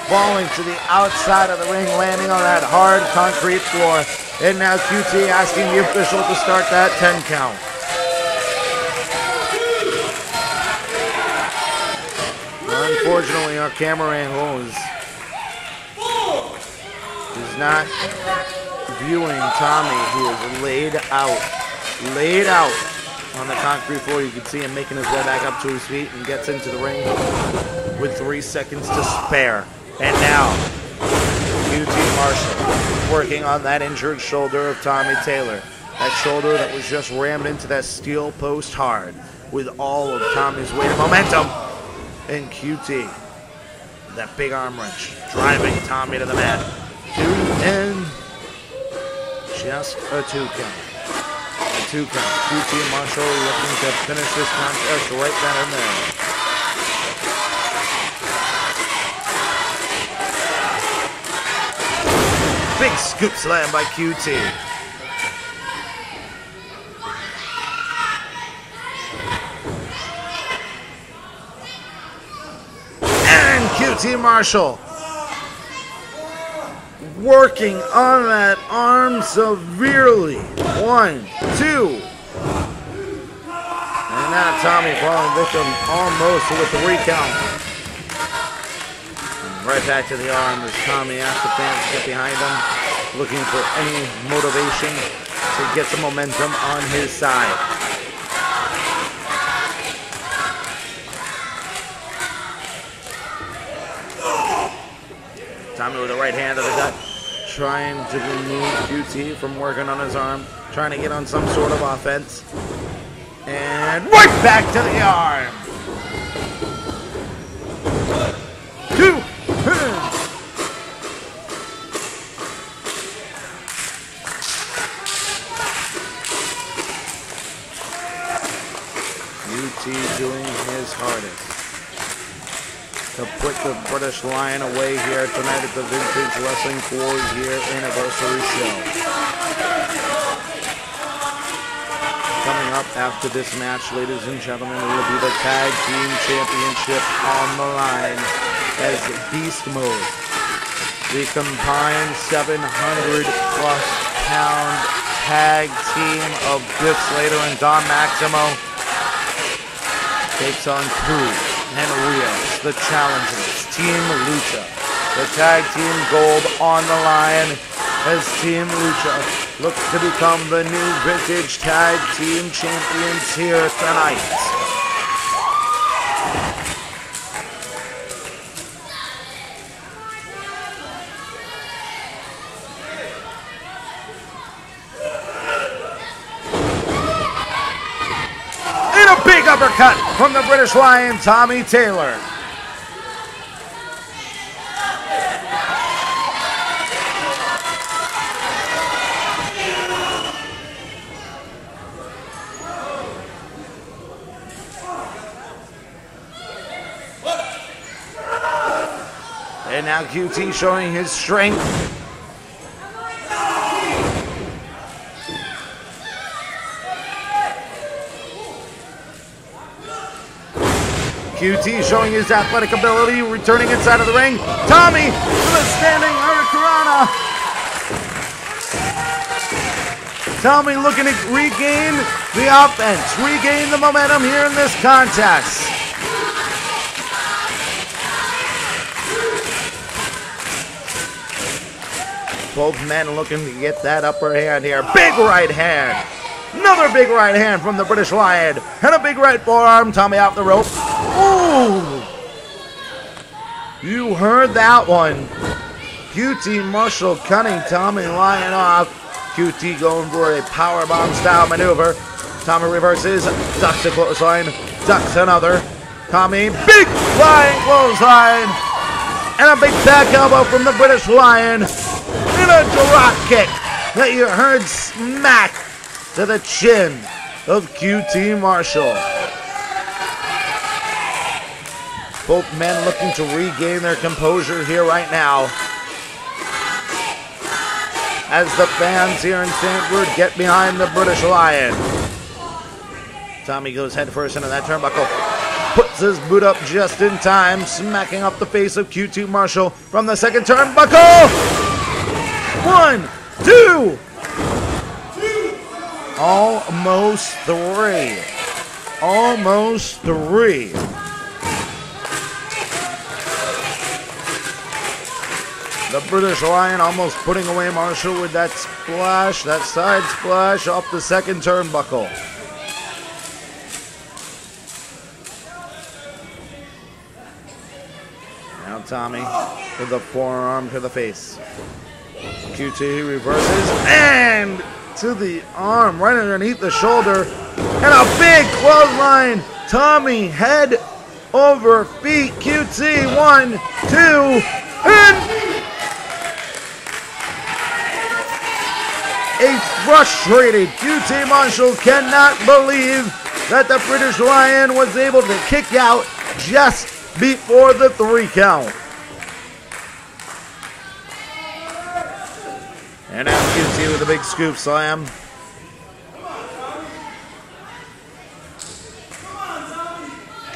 S1: falling to the outside of the ring, landing on that hard concrete floor. And now QT asking the official to start that 10 count. Unfortunately, our camera angle is not viewing Tommy, who is laid out on the concrete floor. You can see him making his way back up to his feet and gets into the ring with 3 seconds to spare. And now, QT Marshall working on that injured shoulder of Tommy Taylor. That shoulder that was just rammed into that steel post hard with all of Tommy's weight and momentum. And QT, that big arm wrench, driving Tommy to the mat. 2 and just a 2 count. 2 count. QT Marshall looking to finish this contest right then and there. Big scoop slam by QT. And QT Marshall working on that arm severely. 1, 2. And now Tommy falling victim almost to a 3 count. Right back to the arm as Tommy asks the fans to get behind him, looking for any motivation to get some momentum on his side. Tommy with the right hand to the gut, trying to remove QT from working on his arm, trying to get on some sort of offense. And right back to the arm. 2. QT doing his hardest to put the British Lion away here tonight at the Vintage Wrestling 4-year anniversary show. Coming up after this match, ladies and gentlemen, will be the Tag Team Championship on the line as Beast Mode, the combined 700-plus pound tag team of Biff Slater and Don Maximo takes on Cruz and Rios, the challengers, Team Lucha. The tag team gold on the line as Team Lucha looks to become the new Vintage Tag Team Champions here tonight. Big uppercut from the British Lion, Tommy Taylor. And now QT showing his strength. QT showing his athletic ability, returning inside of the ring. Tommy with a standing hurricanrana. Tommy looking to regain the offense, regain the momentum here in this contest. Both men looking to get that upper hand here. Big right hand. Another big right hand from the British Lion. And a big right forearm. Tommy off the rope. Ooh! You heard that one. QT Marshall cutting Tommy Lion off. QT going for a powerbomb style maneuver. Tommy reverses, ducks a clothesline, ducks another. Tommy, big flying clothesline. And a big back elbow from the British Lion. And a drop kick that you heard smack to the chin of QT Marshall. Both men looking to regain their composure here right now as the fans here in Sanford get behind the British Lion. Tommy goes head first into that turnbuckle, puts his boot up just in time, smacking up the face of QT Marshall from the second turnbuckle. 1, 2. Almost 3. Almost 3. The British Lion almost putting away Marshall with that splash, that side splash off the second turnbuckle. Now Tommy with the forearm to the face. QT reverses and to the arm right underneath the shoulder. And a big clothesline. Tommy head over feet. QT 1, 2, and a frustrated. QT Marshall cannot believe that the British Lion was able to kick out just before the 3 count. And now QT with a big scoop slam.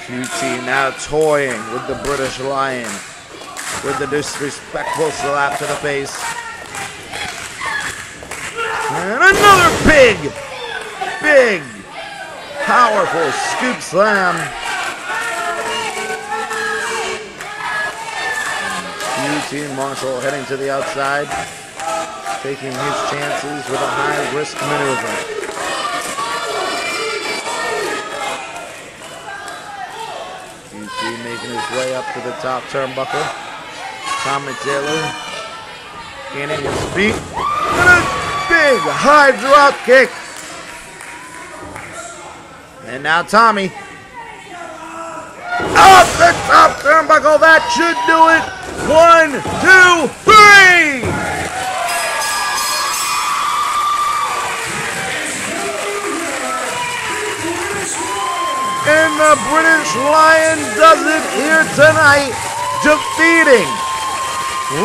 S1: QT now toying with the British Lion with the disrespectful slap to the face. And another big, powerful scoop slam. QT Marshall heading to the outside, taking his chances with a high-risk maneuver. QT making his way up to the top turnbuckle. Tommy Taylor gaining his feet. And a big high drop kick. And now Tommy. Up the top turnbuckle. That should do it. 1, 2, 3. And the British Lion does it here tonight, defeating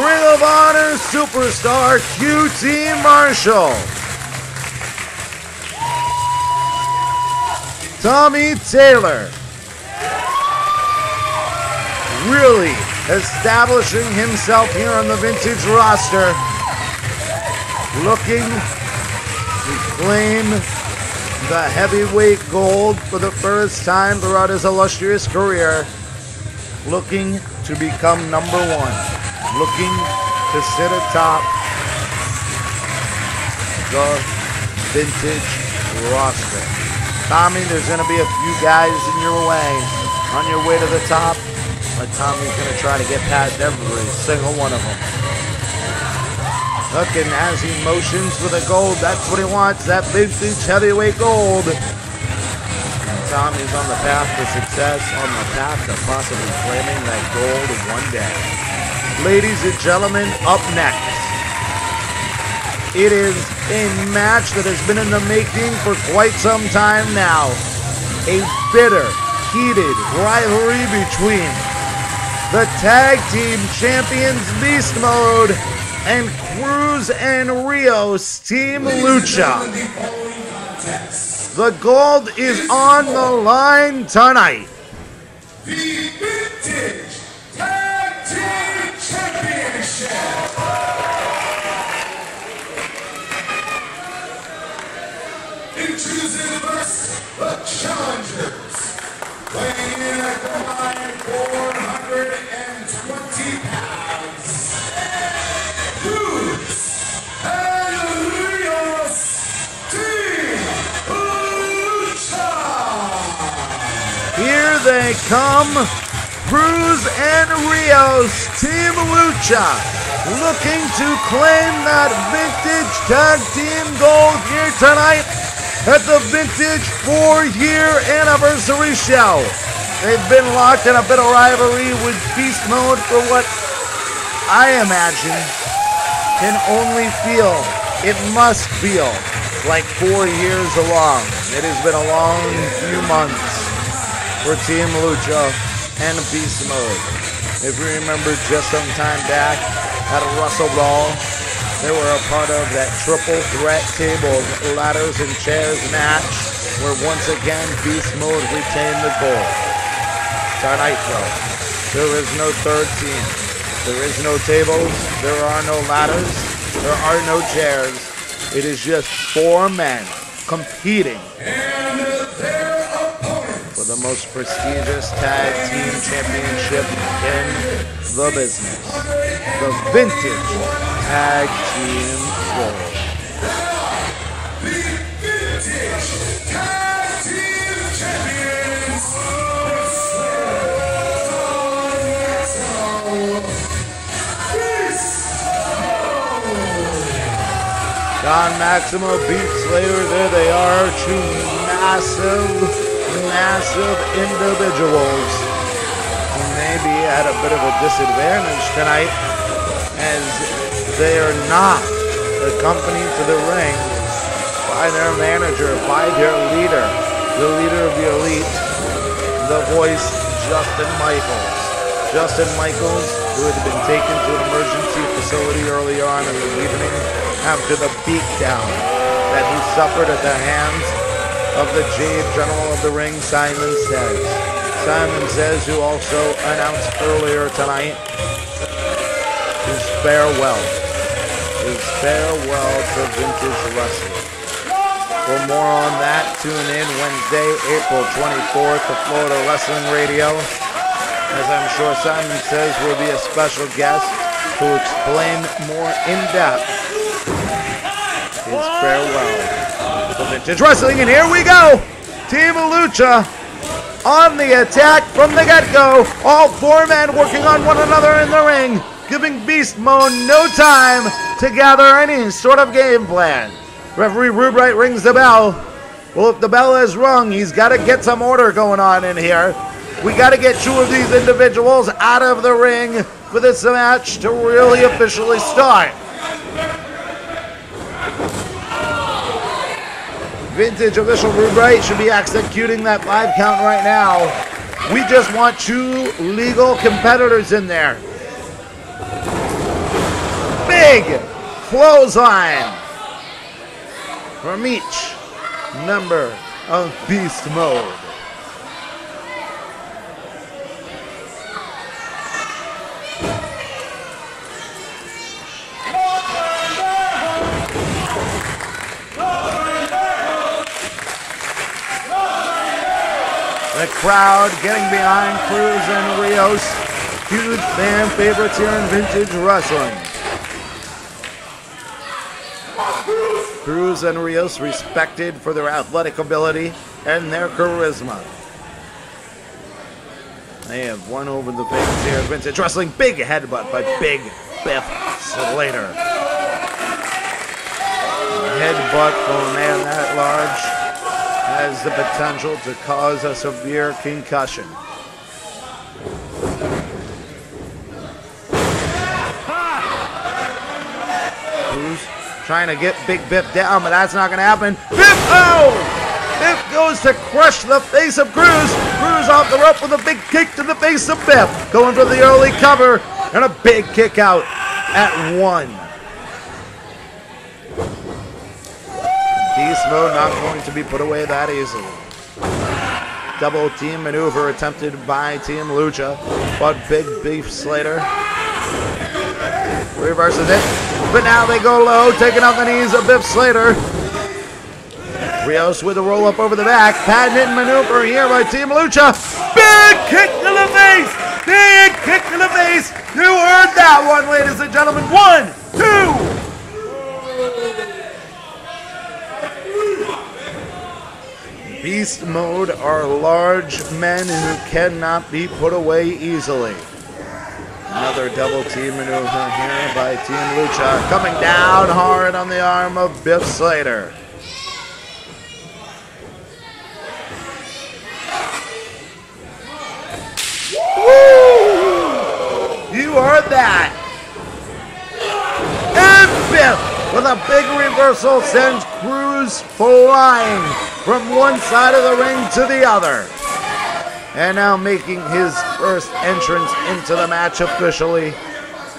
S1: Ring of Honor superstar QT Marshall. Tommy Taylor really establishing himself here on the Vintage roster, looking to claim the heavyweight gold for the first time throughout his illustrious career, looking to become #1, looking to sit atop the Vintage roster. Tommy, there's going to be a few guys in your way on your way to the top, but Tommy's going to try to get past every single one of them. Looking as he motions for the gold. That's what he wants, that vintage heavyweight gold. And Tommy's on the path to success, on the path to possibly claiming that gold one day. Ladies and gentlemen, up next, it is a match that has been in the making for quite some time now. A bitter, heated rivalry between the tag team champions Beast Mode and Cruz and Rios Team Lucha. The gold is on the line tonight.
S2: The Vintage Tag Team Championship. Introducing first, the challengers. Weighing in at combined 420 pounds. Cruz and Rios Team Lucha.
S1: Here they come, Cruz and Rios Team Lucha, looking to claim that Vintage Tag Team gold here tonight at the Vintage 4-year anniversary show. They've been locked in a bit of rivalry with Beast Mode for what I imagine can only feel, it must feel, like 4 years along. It has been a long few months for Team Lucha and Beast Mode. If you remember just some time back at a Russell Brawl, they were a part of that triple threat table ladders and chairs match where once again Beast Mode retained the gold. Tonight though, there is no third team. There is no tables, there are no ladders, there are no chairs. It is just 4 men competing for the most prestigious tag team championship in the business. The Vintage Tag Team Gold.
S2: The Vintage Tag Team Champions.
S1: Don Maximo beats Slater. There they are, 2 massive individuals who may be at a bit of a disadvantage tonight as they are not accompanied to the ring by their manager, by their leader, the leader of the elite, the voice, Justin Michaels. Justin Michaels, who had been taken to an emergency facility earlier on in the evening after the beatdown that he suffered at the hands of the Jade General of the Ring, Simon Says. Simon Says, who also announced earlier tonight his farewell to vintage wrestling. For more on that, tune in Wednesday, April 24th to Florida Wrestling Radio. As I'm sure Simon Says will be a special guest to explain more in depth his farewell to vintage wrestling. And here we go! Team Lucha on the attack from the get-go. All four men working on one another in the ring, giving Beast Mode no time to gather any sort of game plan. Referee Rubright rings the bell. Well, if the bell is rung, he's got to get some order going on in here. We got to get two of these individuals out of the ring for this match to really officially start. Vintage official Rubright should be executing that 5 count right now. We just want two legal competitors in there. Big clothesline from each member of Beast Mode. The crowd getting behind Cruz and Rios, huge fan favorites here in vintage wrestling. Cruz and Rios respected for their athletic ability and their charisma. They have won over the fans here in vintage wrestling. Big headbutt by Big Biff Slater. A headbutt from a man that large has the potential to cause a severe concussion. Cruz trying to get Big Biff down, but that's not going to happen. Biff, oh! Biff goes to crush the face of Cruz. Cruz off the rope with a big kick to the face of Biff. Going for the early cover and a big kick out at 1. Beast Mode not going to be put away that easily. Double team maneuver attempted by Team Lucha, but Big Beef Slater reverses it. But now they go low, taking out the knees of Biff Slater. Rios with a roll up over the back. Patented maneuver here by Team Lucha. Big kick to the face! Big kick to the face! You heard that one, ladies and gentlemen. 1, 2. Beast Mode are large men who cannot be put away easily. Another double team maneuver here by Team Lucha, coming down hard on the arm of Biff Slater. Woo! You heard that. And Biff with a big reversal sends Cruz flying from one side of the ring to the other. And now making his first entrance into the match officially,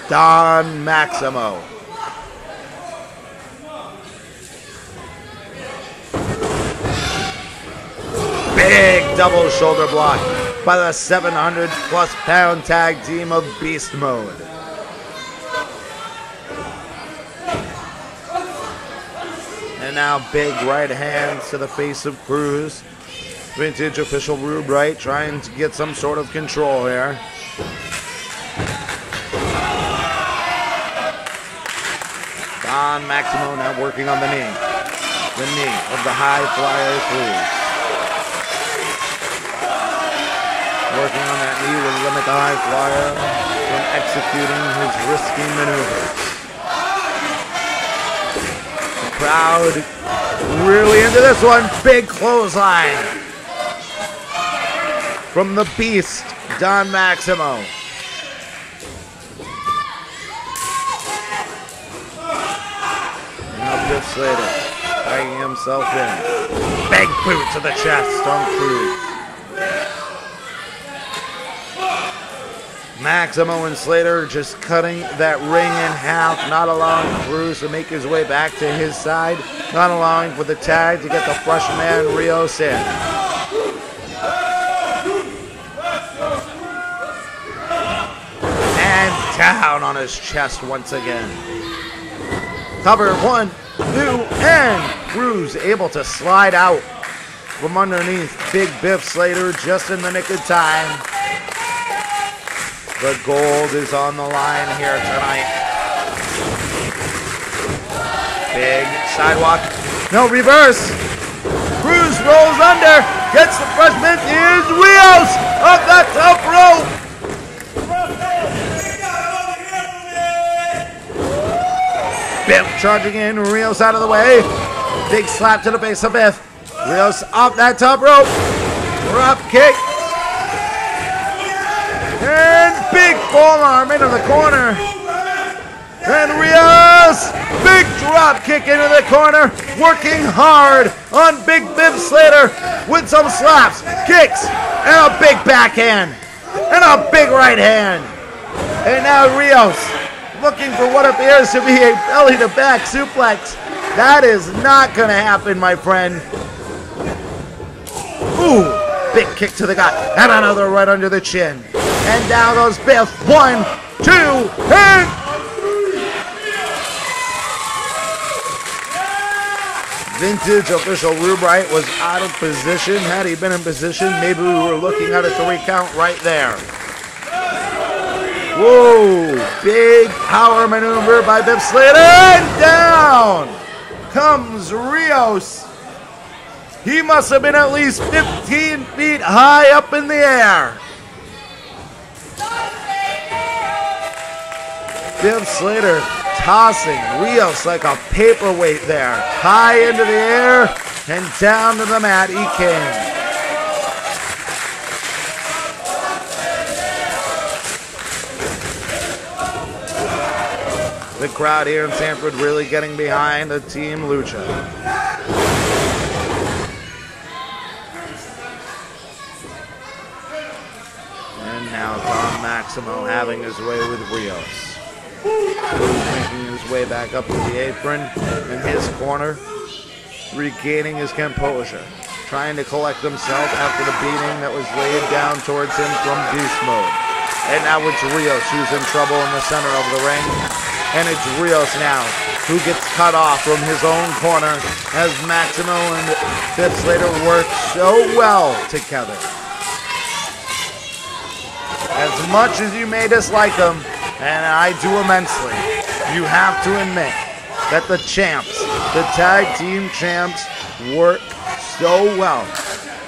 S1: Don Maximo. Big double shoulder block by the 700+ pound tag team of Beast Mode. And now big right hands to the face of Cruz. Vintage official Rubright trying to get some sort of control here. Don Maximo now working on the knee. The knee of the high flyer Cruz. Working on that knee will limit the high flyer from executing his risky maneuvers. Crowd really into this one. Big clothesline from the Beast, Don Maximo. Now Biff Slater dragging himself in. Big boot to the chest on Cruz. Maximo and Slater just cutting that ring in half, not allowing Cruz to make his way back to his side, not allowing for the tag to get the freshman Rios in. And down on his chest once again. Cover 1, 2, and Cruz able to slide out from underneath Big Biff Slater just in the nick of time. The gold is on the line here tonight. Big sidewalk. No reverse. Cruz rolls under. Gets the freshman. Here's Rios up that top rope. Biff charging in. Rios out of the way. Big slap to the face of Biff. Rios off that top rope. Drop kick. And big forearm into the corner. And Rios, big drop kick into the corner. Working hard on Big Biff Slater with some slaps, kicks, and a big backhand. And a big right hand. And now Rios looking for what appears to be a belly-to-back suplex. That is not going to happen, my friend. Ooh, big kick to the gut. And another right under the chin. And down goes Biff. 1, 2, and... Vintage official Rubright was out of position. Had he been in position, maybe we were looking at a 3 count right there. Whoa, big power maneuver by Biff Slater. And down comes Rios. He must have been at least 15 feet high up in the air. Biff Slater tossing Rios like a paperweight there. High into the air and down to the mat he came. The crowd here in Sanford really getting behind the Team Lucha. And now Don Maximo having his way with Rios. Making his way back up to the apron in his corner, regaining his composure, trying to collect himself after the beating that was laid down towards him from Beast Mode. And now it's Rios who's in trouble in the center of the ring. And it's Rios now who gets cut off from his own corner as Maximo and Biff Slater work so well together. As much as you may dislike them, and I do immensely, you have to admit that the champs, the tag team champs, work so well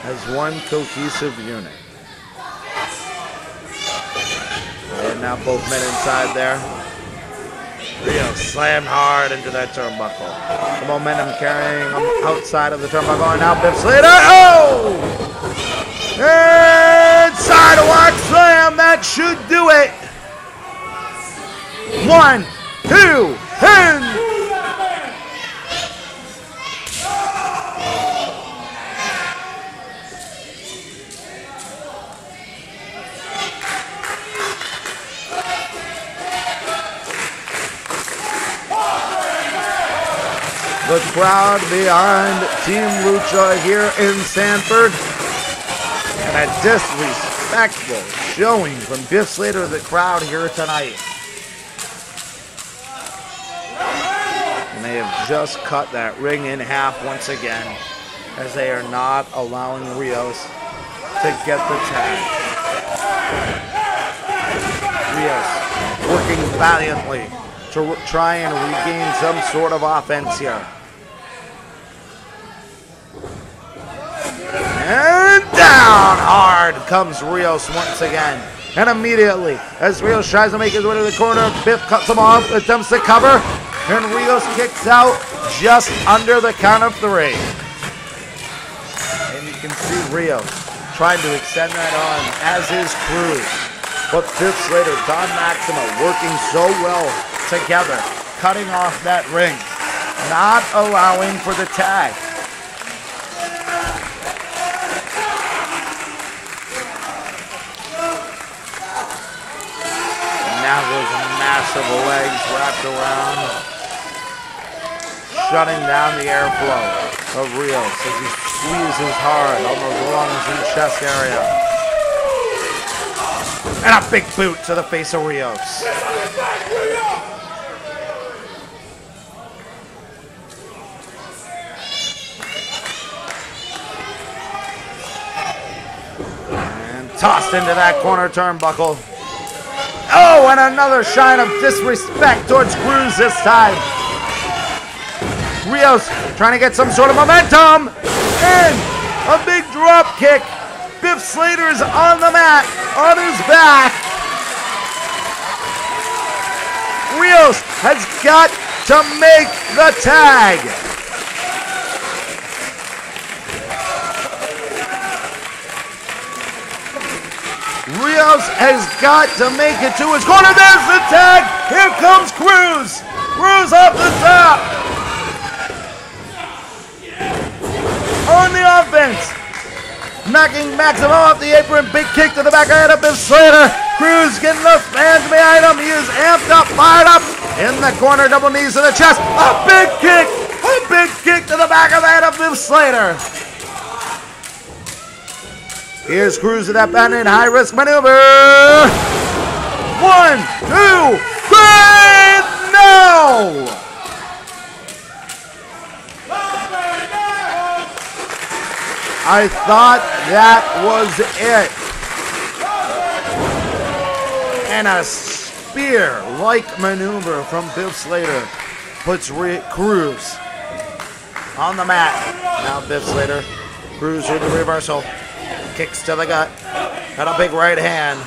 S1: as one cohesive unit. And now both men inside there. Rios slammed hard into that turnbuckle. The momentum carrying him outside of the turnbuckle, and now Biff Slater. Oh! And sidewalk slam, that should do it. 1, 2, and... The crowd behind Team Lucha here in Sanford. And a disrespectful showing from Biff Slater to the crowd here tonight. And they have just cut that ring in half once again, as they are not allowing Rios to get the tag. Rios working valiantly to try and regain some sort of offense here. And down hard comes Rios once again. And immediately, as Rios tries to make his way to the corner, Biff cuts him off, attempts to cover, and Rios kicks out just under the count of 3. And you can see Rios trying to extend that arm, as is Cruz. But Biff Slater, Don Maximo working so well together, cutting off that ring. not allowing for the tag. Now those massive legs wrapped around, shutting down the airflow of Rios as he squeezes hard on those lungs and chest area. And a big boot to the face of Rios. And tossed into that corner turnbuckle. Oh, and another shine of disrespect towards Cruz this time. Rios trying to get some sort of momentum. And a big drop kick. Biff Slater is on the mat, on his back. Rios has got to make the tag. Rios has got to make it to his corner. There's the tag. Here comes Cruz. Cruz off the top. On the offense. Knocking Maximo off the apron. Big kick to the back of the head of Biff Slater. Cruz getting the fans behind him. He is amped up, fired up. In the corner, double knees to the chest. A big kick. A big kick to the back of the head of Biff Slater. Here's Cruz with that bandit high-risk maneuver. 1, 2, 3, no! I thought that was it. And a spear-like maneuver from Biff Slater puts Cruz on the mat. Now Biff Slater, Cruz with the reversal. Kicks to the gut. Got a big right hand.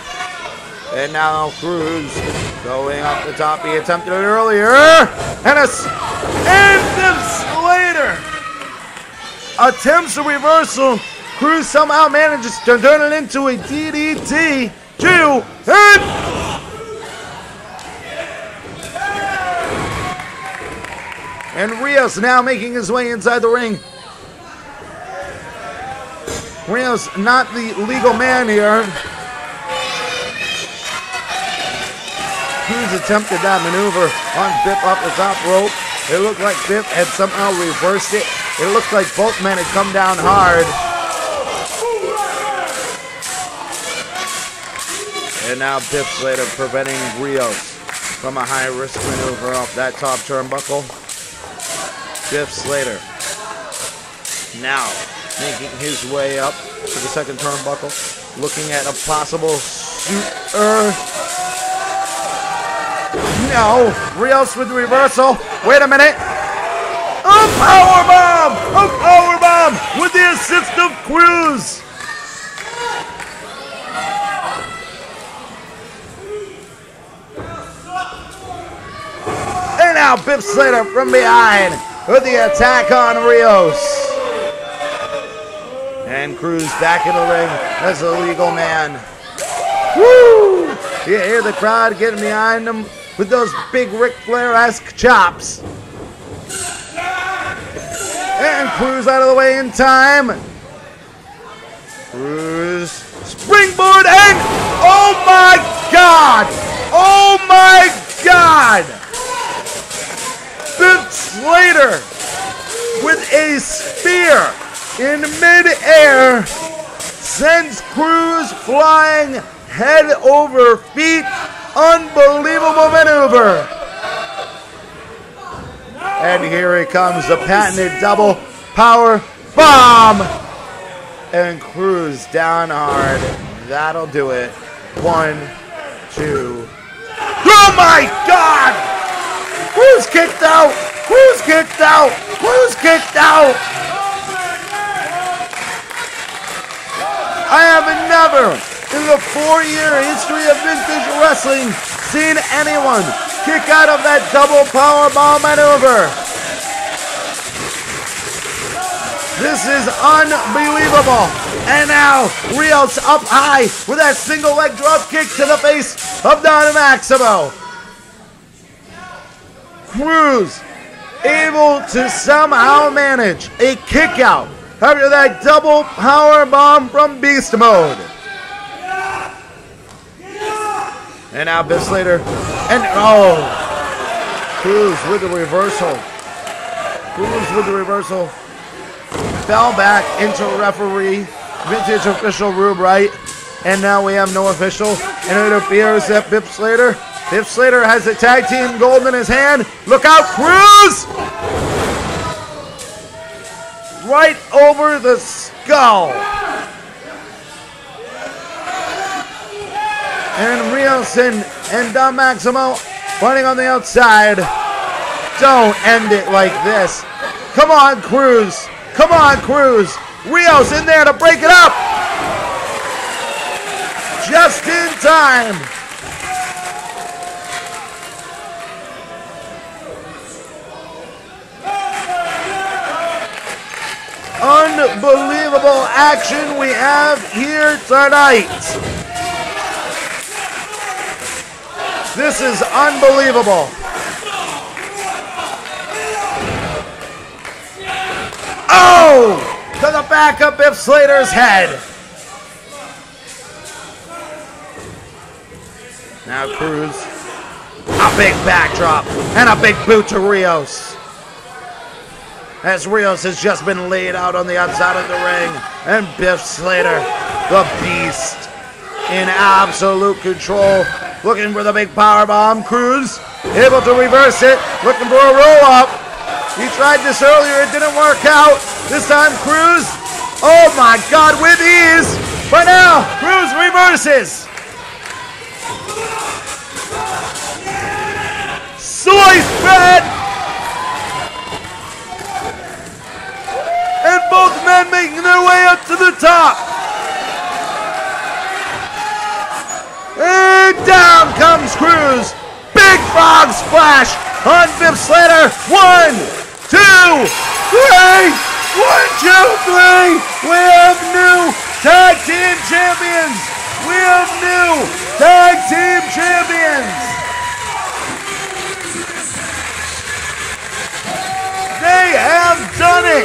S1: And now Cruz going up the top. He attempted it earlier. And Biff Slater attempts a reversal. Cruz somehow manages to turn it into a DDT. 2 and Rios now making his way inside the ring. Rios not the legal man here. Cruz attempted that maneuver on Biff off the top rope. It looked like Biff had somehow reversed it. It looked like both men had come down hard. And now Biff Slater preventing Rios from a high-risk maneuver off that top turnbuckle. Biff Slater now making his way up to the second turnbuckle, looking at a possible shooter. No, Rios with the reversal. Wait a minute. A powerbomb! A powerbomb with the assist of Cruz. And now Biff Slater from behind with the attack on Rios. And Cruz back in the ring as a legal man. Woo! You hear the crowd getting behind him with those big Ric Flair-esque chops. And Cruz out of the way in time. Cruz springboard and oh my God! Oh my God! Biff Slater with a spear in mid-air sends Cruz flying head over feet. Unbelievable maneuver. And here it comes, the patented double power bomb. And Cruz down hard. That'll do it. 1, 2. Oh my God! Cruz kicked out! Cruz kicked out! Cruz kicked out! I have never, in the 4-year history of vintage wrestling, seen anyone kick out of that double powerbomb maneuver. This is unbelievable. And now, Rios up high with that single leg drop kick to the face of Don Maximo. Cruz able to somehow manage a kick out after that double power bomb from Beast Mode. And now Biff Slater, and Cruz with the reversal. Cruz with the reversal. Fell back into referee, vintage official Rube Wright. And now we have no official. And it appears that Biff Slater has the tag team gold in his hand. Look out, Cruz! Right over the skull. And Rios and Don Maximo fighting on the outside. Don't end it like this. Come on, Cruz. Come on, Cruz. Rios in there to break it up. Just in time. Unbelievable action we have here tonight. This is unbelievable. Oh! To the back of Biff Slater's head. Now Cruz. A big backdrop and a big boot to Rios. As Rios has just been laid out on the outside of the ring. And Biff Slater, the beast, in absolute control. Looking for the big power bomb. Cruz able to reverse it. Looking for a roll up. He tried this earlier. It didn't work out. This time Cruz. Oh my God, with ease. But now Cruz reverses. Soy spread. And both men making their way up to the top. And down comes Cruz. Big frog splash on Biff Slater. 1, 2, 3. 1, 2, 3. We have new tag team champions. We have new tag team champions. They have done it.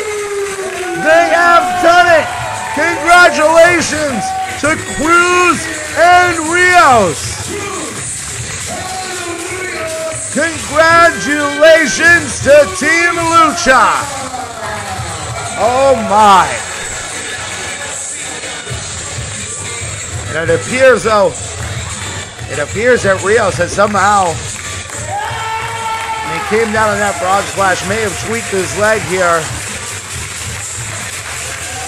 S1: They have done it. Congratulations to Cruz and Rios. Congratulations to Team Lucha. Oh my. And it appears that Rios has somehow, he came down on that frog splash, may have tweaked his leg here.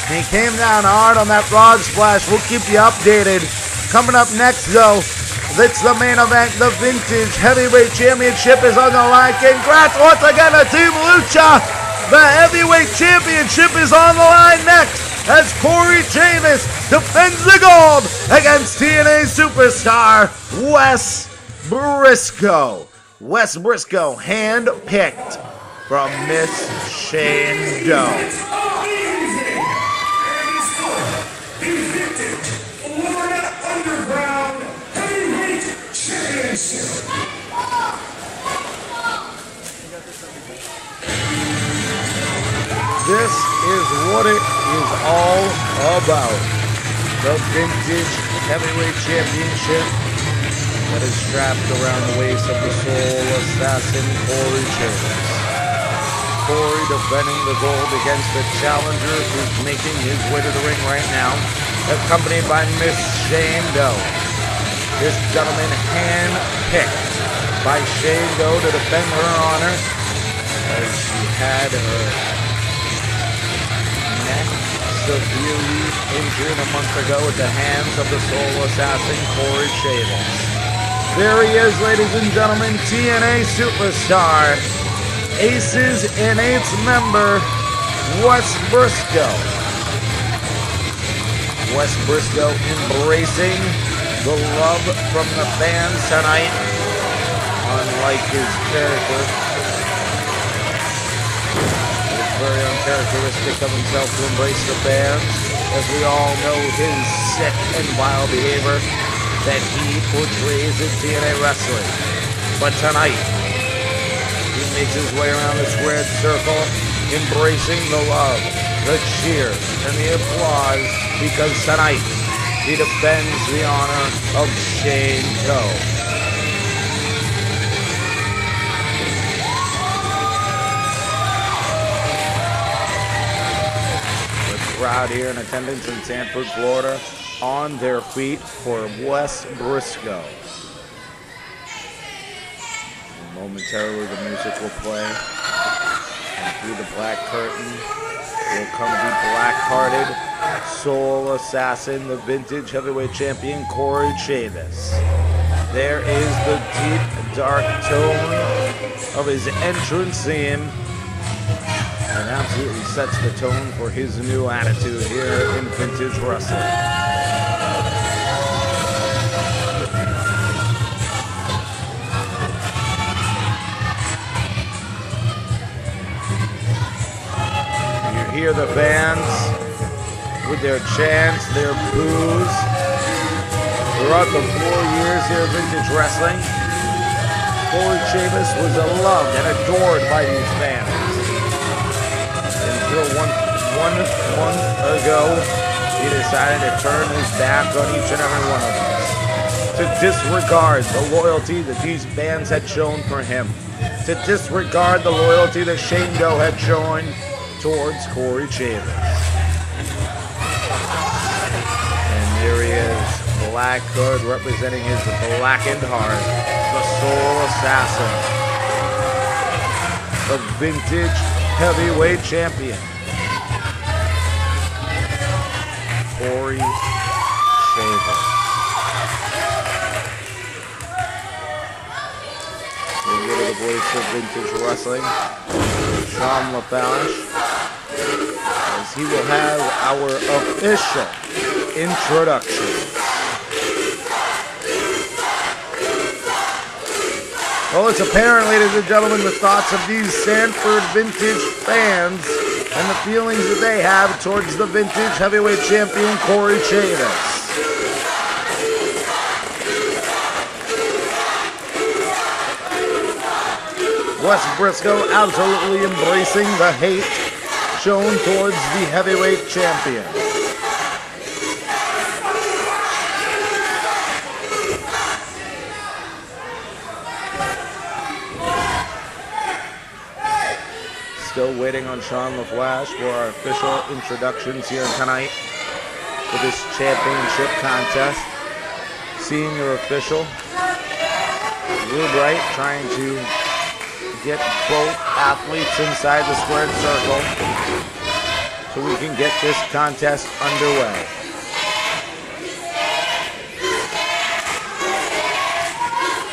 S1: He came down hard on that frog splash. We'll keep you updated. Coming up next, though, it's the main event. The Vintage Heavyweight Championship is on the line. Congrats once again to Team Lucha. The Heavyweight Championship is on the line next as Cory Chavis defends the gold against TNA superstar Wes Brisco. Wes Brisco, hand-picked from Miss Shane Doe. This is what it is all about. The Vintage Heavyweight Championship that is strapped around the waist of the Soul Assassin, Cory Chavis. Cory defending the gold against the challenger who's making his way to the ring right now, accompanied by Miss Shane Doe. This gentleman hand-picked by Shane Doe to defend her honor as she had her neck severely injured a month ago at the hands of the Soul Assassin, Cory Chavis. There he is, ladies and gentlemen, TNA superstar, Aces and Eights member, Wes Brisco. Wes Brisco embracing the love from the fans tonight, unlike his character. It's very uncharacteristic of himself to embrace the fans, as we all know his sick and vile behavior that he portrays in TNA wrestling. But tonight, he makes his way around the squared circle, embracing the love, the cheers, and the applause, because tonight he defends the honor of Kato. Crowd here in attendance in Sanford, Florida, on their feet for Wes Brisco. And momentarily the music will play, and through the black curtain will come the black-hearted soul assassin, the vintage heavyweight champion, Cory Chavis. There is the deep, dark tone of his entrance theme, and absolutely sets the tone for his new attitude here in vintage wrestling. You hear the fans with their chants, their boos. Throughout the 4 years here of vintage wrestling, Cory Chavis was loved and adored by these fans. Until one month ago, he decided to turn his back on each and every one of us, to disregard the loyalty that these fans had shown for him, to disregard the loyalty that Kato had shown towards Cory Chavis. And there he is, Black Hood representing his blackened heart, the soul assassin, the vintage heavyweight champion, Cory Chavis. We'll go to the voice of vintage wrestling, Sean LaFash, as he will have our official introduction. Well, it's apparent, ladies and gentlemen, the thoughts of these Sanford vintage fans and the feelings that they have towards the vintage heavyweight champion, Cory Chavis. Wes Brisco absolutely embracing the hate shown towards the heavyweight champion. Still waiting on Sean LaFlash for our official introductions here tonight for this championship contest. Senior official, Blue Bright, trying to get both athletes inside the squared circle so we can get this contest underway.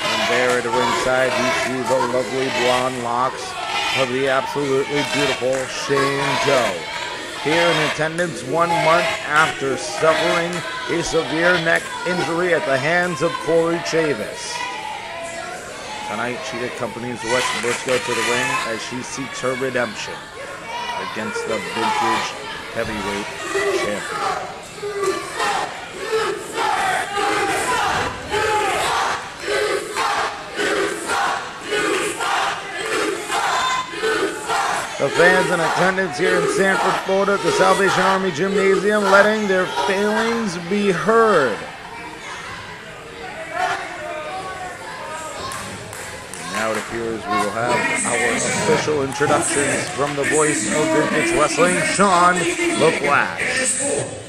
S1: And there at the ringside, you see the lovely blonde locks of the absolutely beautiful Kato. Here in attendance 1 month after suffering a severe neck injury at the hands of Cory Chavis. Tonight she accompanies Wes Brisco to the ring as she seeks her redemption against the vintage heavyweight champion. The fans in attendance here in Sanford, Florida at the Salvation Army Gymnasium letting their feelings be heard. Now it appears we will have our official introductions from the voice of vintage wrestling, Sean LaFlash.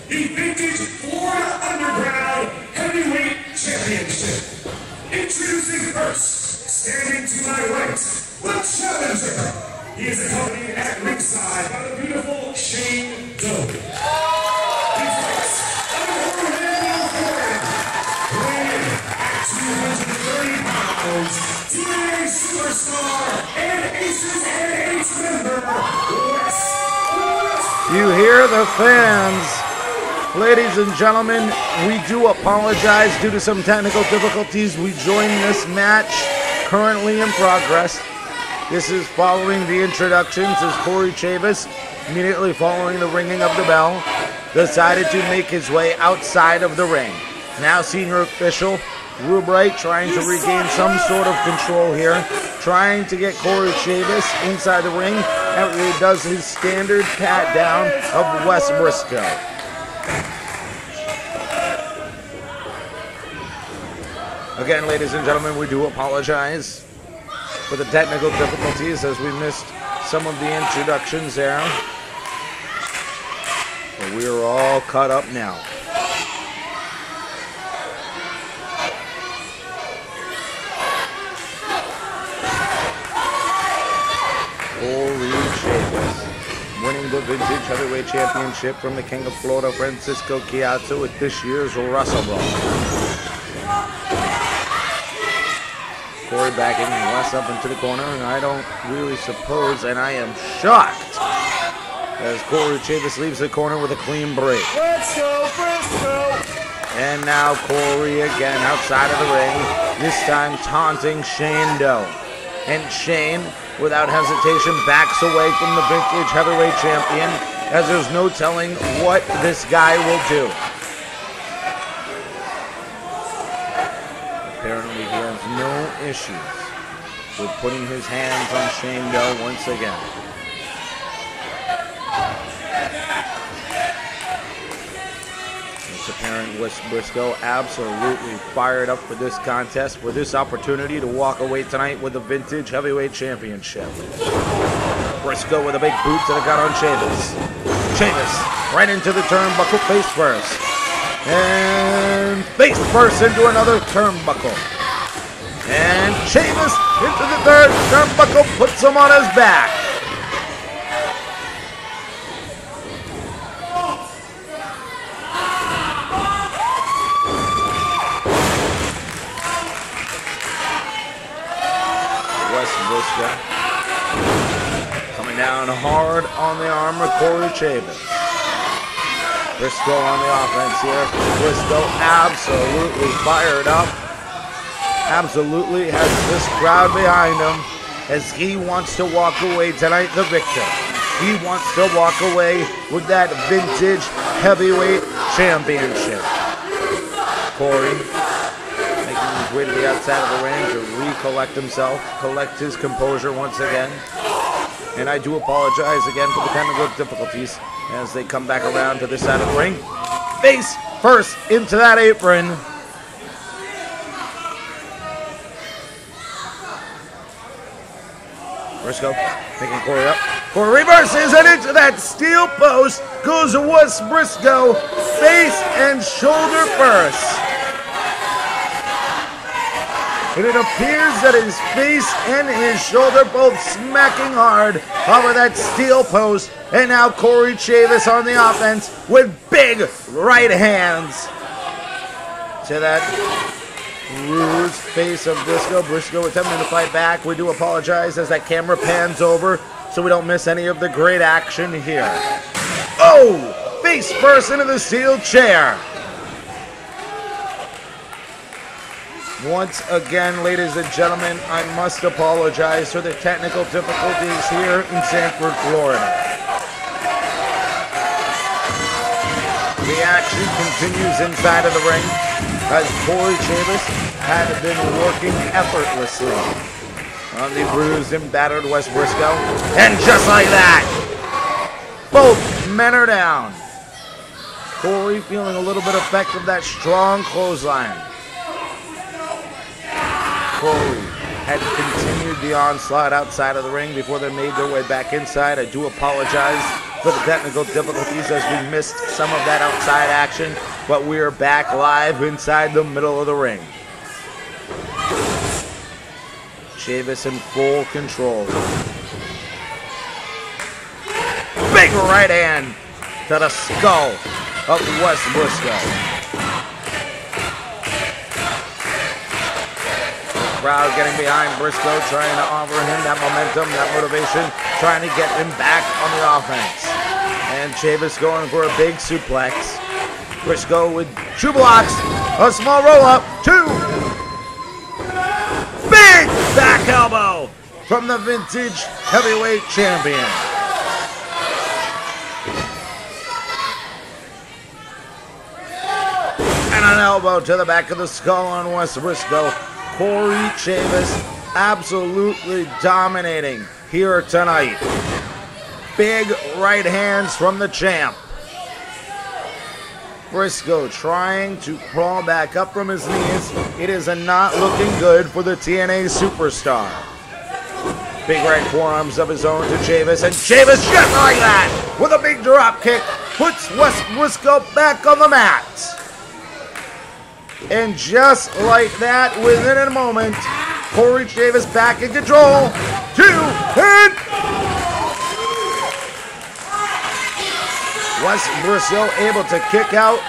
S3: The vintage Florida Underground Heavyweight Championship. Introducing first, standing to my right, the challenger. He is accompanied at ringside by the beautiful Kato. He fights out of Orlando, Florida, weighing at 230 pounds, TNA superstar and Aces and Ace member, Wes.
S1: You hear the fans. Ladies and gentlemen, we do apologize due to some technical difficulties. We join this match currently in progress. This is following the introductions as Cory Chavis, immediately following the ringing of the bell, decided to make his way outside of the ring. Now senior official Rubright trying to regain some sort of control here, trying to get Cory Chavis inside the ring, and he does his standard pat down of Wes Brisco. Again, ladies and gentlemen, we do apologize for the technical difficulties as we missed some of the introductions there. But we are all caught up now. Cory Chavis winning the Vintage Heavyweight Championship from the King of Florida, Francisco Ciatso, at this year's Wrestle Brawl. Cory backing Wes up into the corner, and I don't really suppose, and I am shocked as Cory Chavis leaves the corner with a clean break.
S4: Let's go, Brisco!
S1: And now Cory again outside of the ring, this time taunting Shane Doe. And Shane, without hesitation, backs away from the Vintage Heavyweight Champion, as there's no telling what this guy will do. Apparently he has no issues with putting his hands on Shane Doe once again. It's apparent Wes Brisco absolutely fired up for this contest, for this opportunity to walk away tonight with the Vintage Heavyweight Championship. Brisco with a big boot to the gut on Chavis. Chavis right into the turnbuckle face first. And face first into another turnbuckle. And Chavis into the third turnbuckle, puts him on his back. Wes Brisco coming down hard on the arm of Cory Chavis. Brisco on the offense here. Brisco absolutely fired up. Absolutely has this crowd behind him as he wants to walk away tonight the victor. He wants to walk away with that Vintage Heavyweight Championship. Cory making his way to the outside of the ring to recollect himself, collect his composure once again. And I do apologize again for the technical difficulties as they come back around to this side of the ring. Face first into that apron. Brisco picking Cory up. Cory reverses and into that steel post goes Wes Brisco, face and shoulder first. And it appears that his face and his shoulder both smacking hard over that steel post. And now Cory Chavis on the offense with big right hands to that bruised face of Brisco. Brisco attempting to fight back. We do apologize as that camera pans over so we don't miss any of the great action here. Oh! Face first into the steel chair. Once again, ladies and gentlemen, I must apologize for the technical difficulties here in Sanford, Florida. The action continues inside of the ring as Cory Chavis had been working effortlessly on the bruised and battered Wes Brisco. And just like that, both men are down. Cory feeling a little bit effect of that strong clothesline. Cory had continued the onslaught outside of the ring before they made their way back inside. I do apologize for the technical difficulties as we missed some of that outside action, but we are back live inside the middle of the ring. Chavis in full control. Big right hand to the skull of Wes Brisco. Crowd getting behind Brisco, trying to offer him that momentum, that motivation, trying to get him back on the offense. And Chavis going for a big suplex. Brisco with 2 blocks, a small roll-up, 2. Big back elbow from the Vintage Heavyweight Champion. And an elbow to the back of the skull on Wes Brisco. Cory Chavis absolutely dominating here tonight. Big right hands from the champ. Brisco trying to crawl back up from his knees. It is not looking good for the TNA superstar. Big right forearms of his own to Chavis, and Chavis just like that, with a big drop kick, puts Wes Brisco back on the mat. And just like that, within a moment, Cory Chavis back in control. 2 and Wes Brisco able to kick out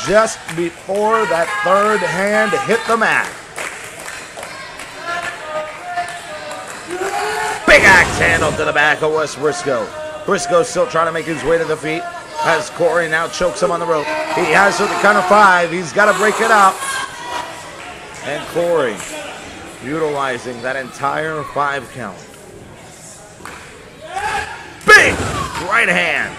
S1: just before that third hand hit the mat. Big axe handle to the back of Wes Brisco. Brisco still trying to make his way to the feet as Cory now chokes him on the rope. He has to the count of 5. He's got to break it up. And Cory utilizing that entire 5 count. Big right hand.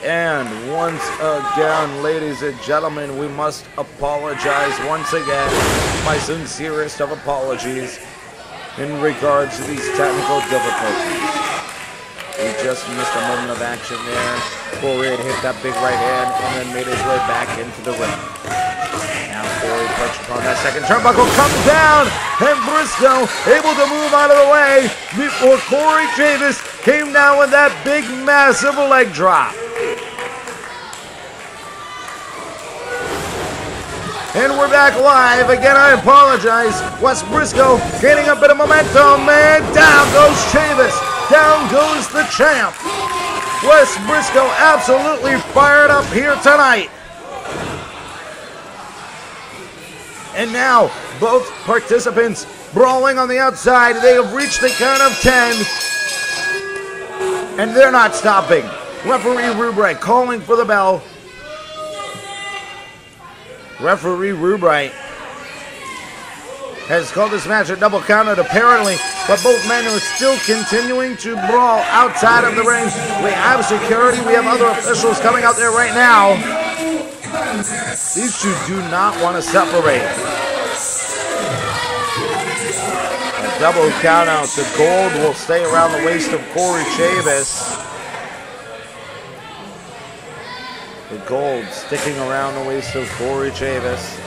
S1: And once again, ladies and gentlemen, we must apologize once again. My sincerest of apologies in regards to these technical difficulties. We just missed a moment of action there. Cory had hit that big right hand and then made his way back into the ring. Now Cory perched upon that second turnbuckle, comes down, and Brisco able to move out of the way before Cory Chavis came down with that big, massive leg drop. And we're back live. Again, I apologize. Wes Brisco gaining a bit of momentum, and down goes Chavis. Down goes the champ. Wes Brisco absolutely fired up here tonight. And now, both participants brawling on the outside. They have reached the count of 10. And they're not stopping. Referee Rubright calling for the bell. Referee Rubright has called this match a double countout apparently, but both men are still continuing to brawl outside of the ring. We have security, we have other officials coming out there right now. These two do not want to separate. A double countout. The gold will stay around the waist of Cory Chavis. The gold sticking around the waist of Cory Chavis.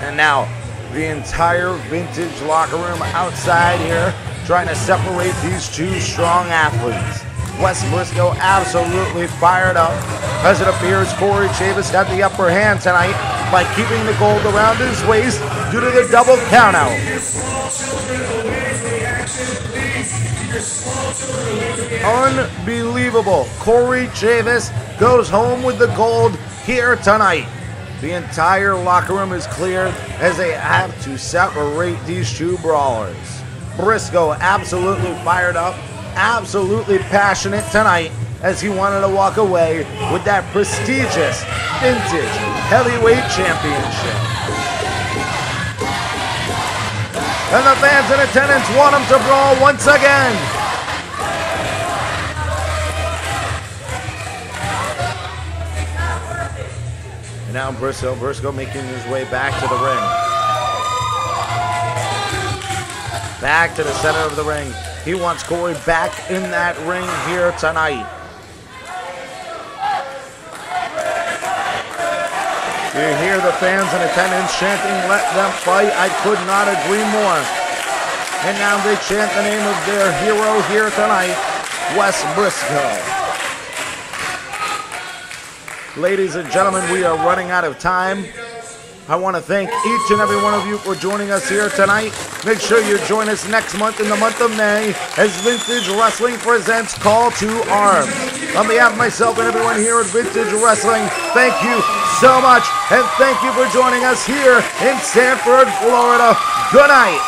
S1: And now, the entire vintage locker room outside here trying to separate these two strong athletes. Wes Brisco absolutely fired up as it appears Cory Chavis got the upper hand tonight by keeping the gold around his waist due to the double countout. Unbelievable. Cory Chavis goes home with the gold here tonight. The entire locker room is cleared as they have to separate these two brawlers. Brisco absolutely fired up, absolutely passionate tonight as he wanted to walk away with that prestigious vintage heavyweight championship. And the fans in attendance want him to brawl once again. And now Brisco making his way back to the ring. Back to the center of the ring. He wants Cory back in that ring here tonight. You hear the fans in attendance chanting, "Let them fight." I could not agree more. And now they chant the name of their hero here tonight, Wes Brisco. Ladies and gentlemen, we are running out of time. I want to thank each and every one of you for joining us here tonight. Make sure you join us next month in the month of May as Vintage Wrestling presents Call to Arms. On behalf of myself and everyone here at Vintage Wrestling, thank you so much, and thank you for joining us here in Sanford, Florida. Good night.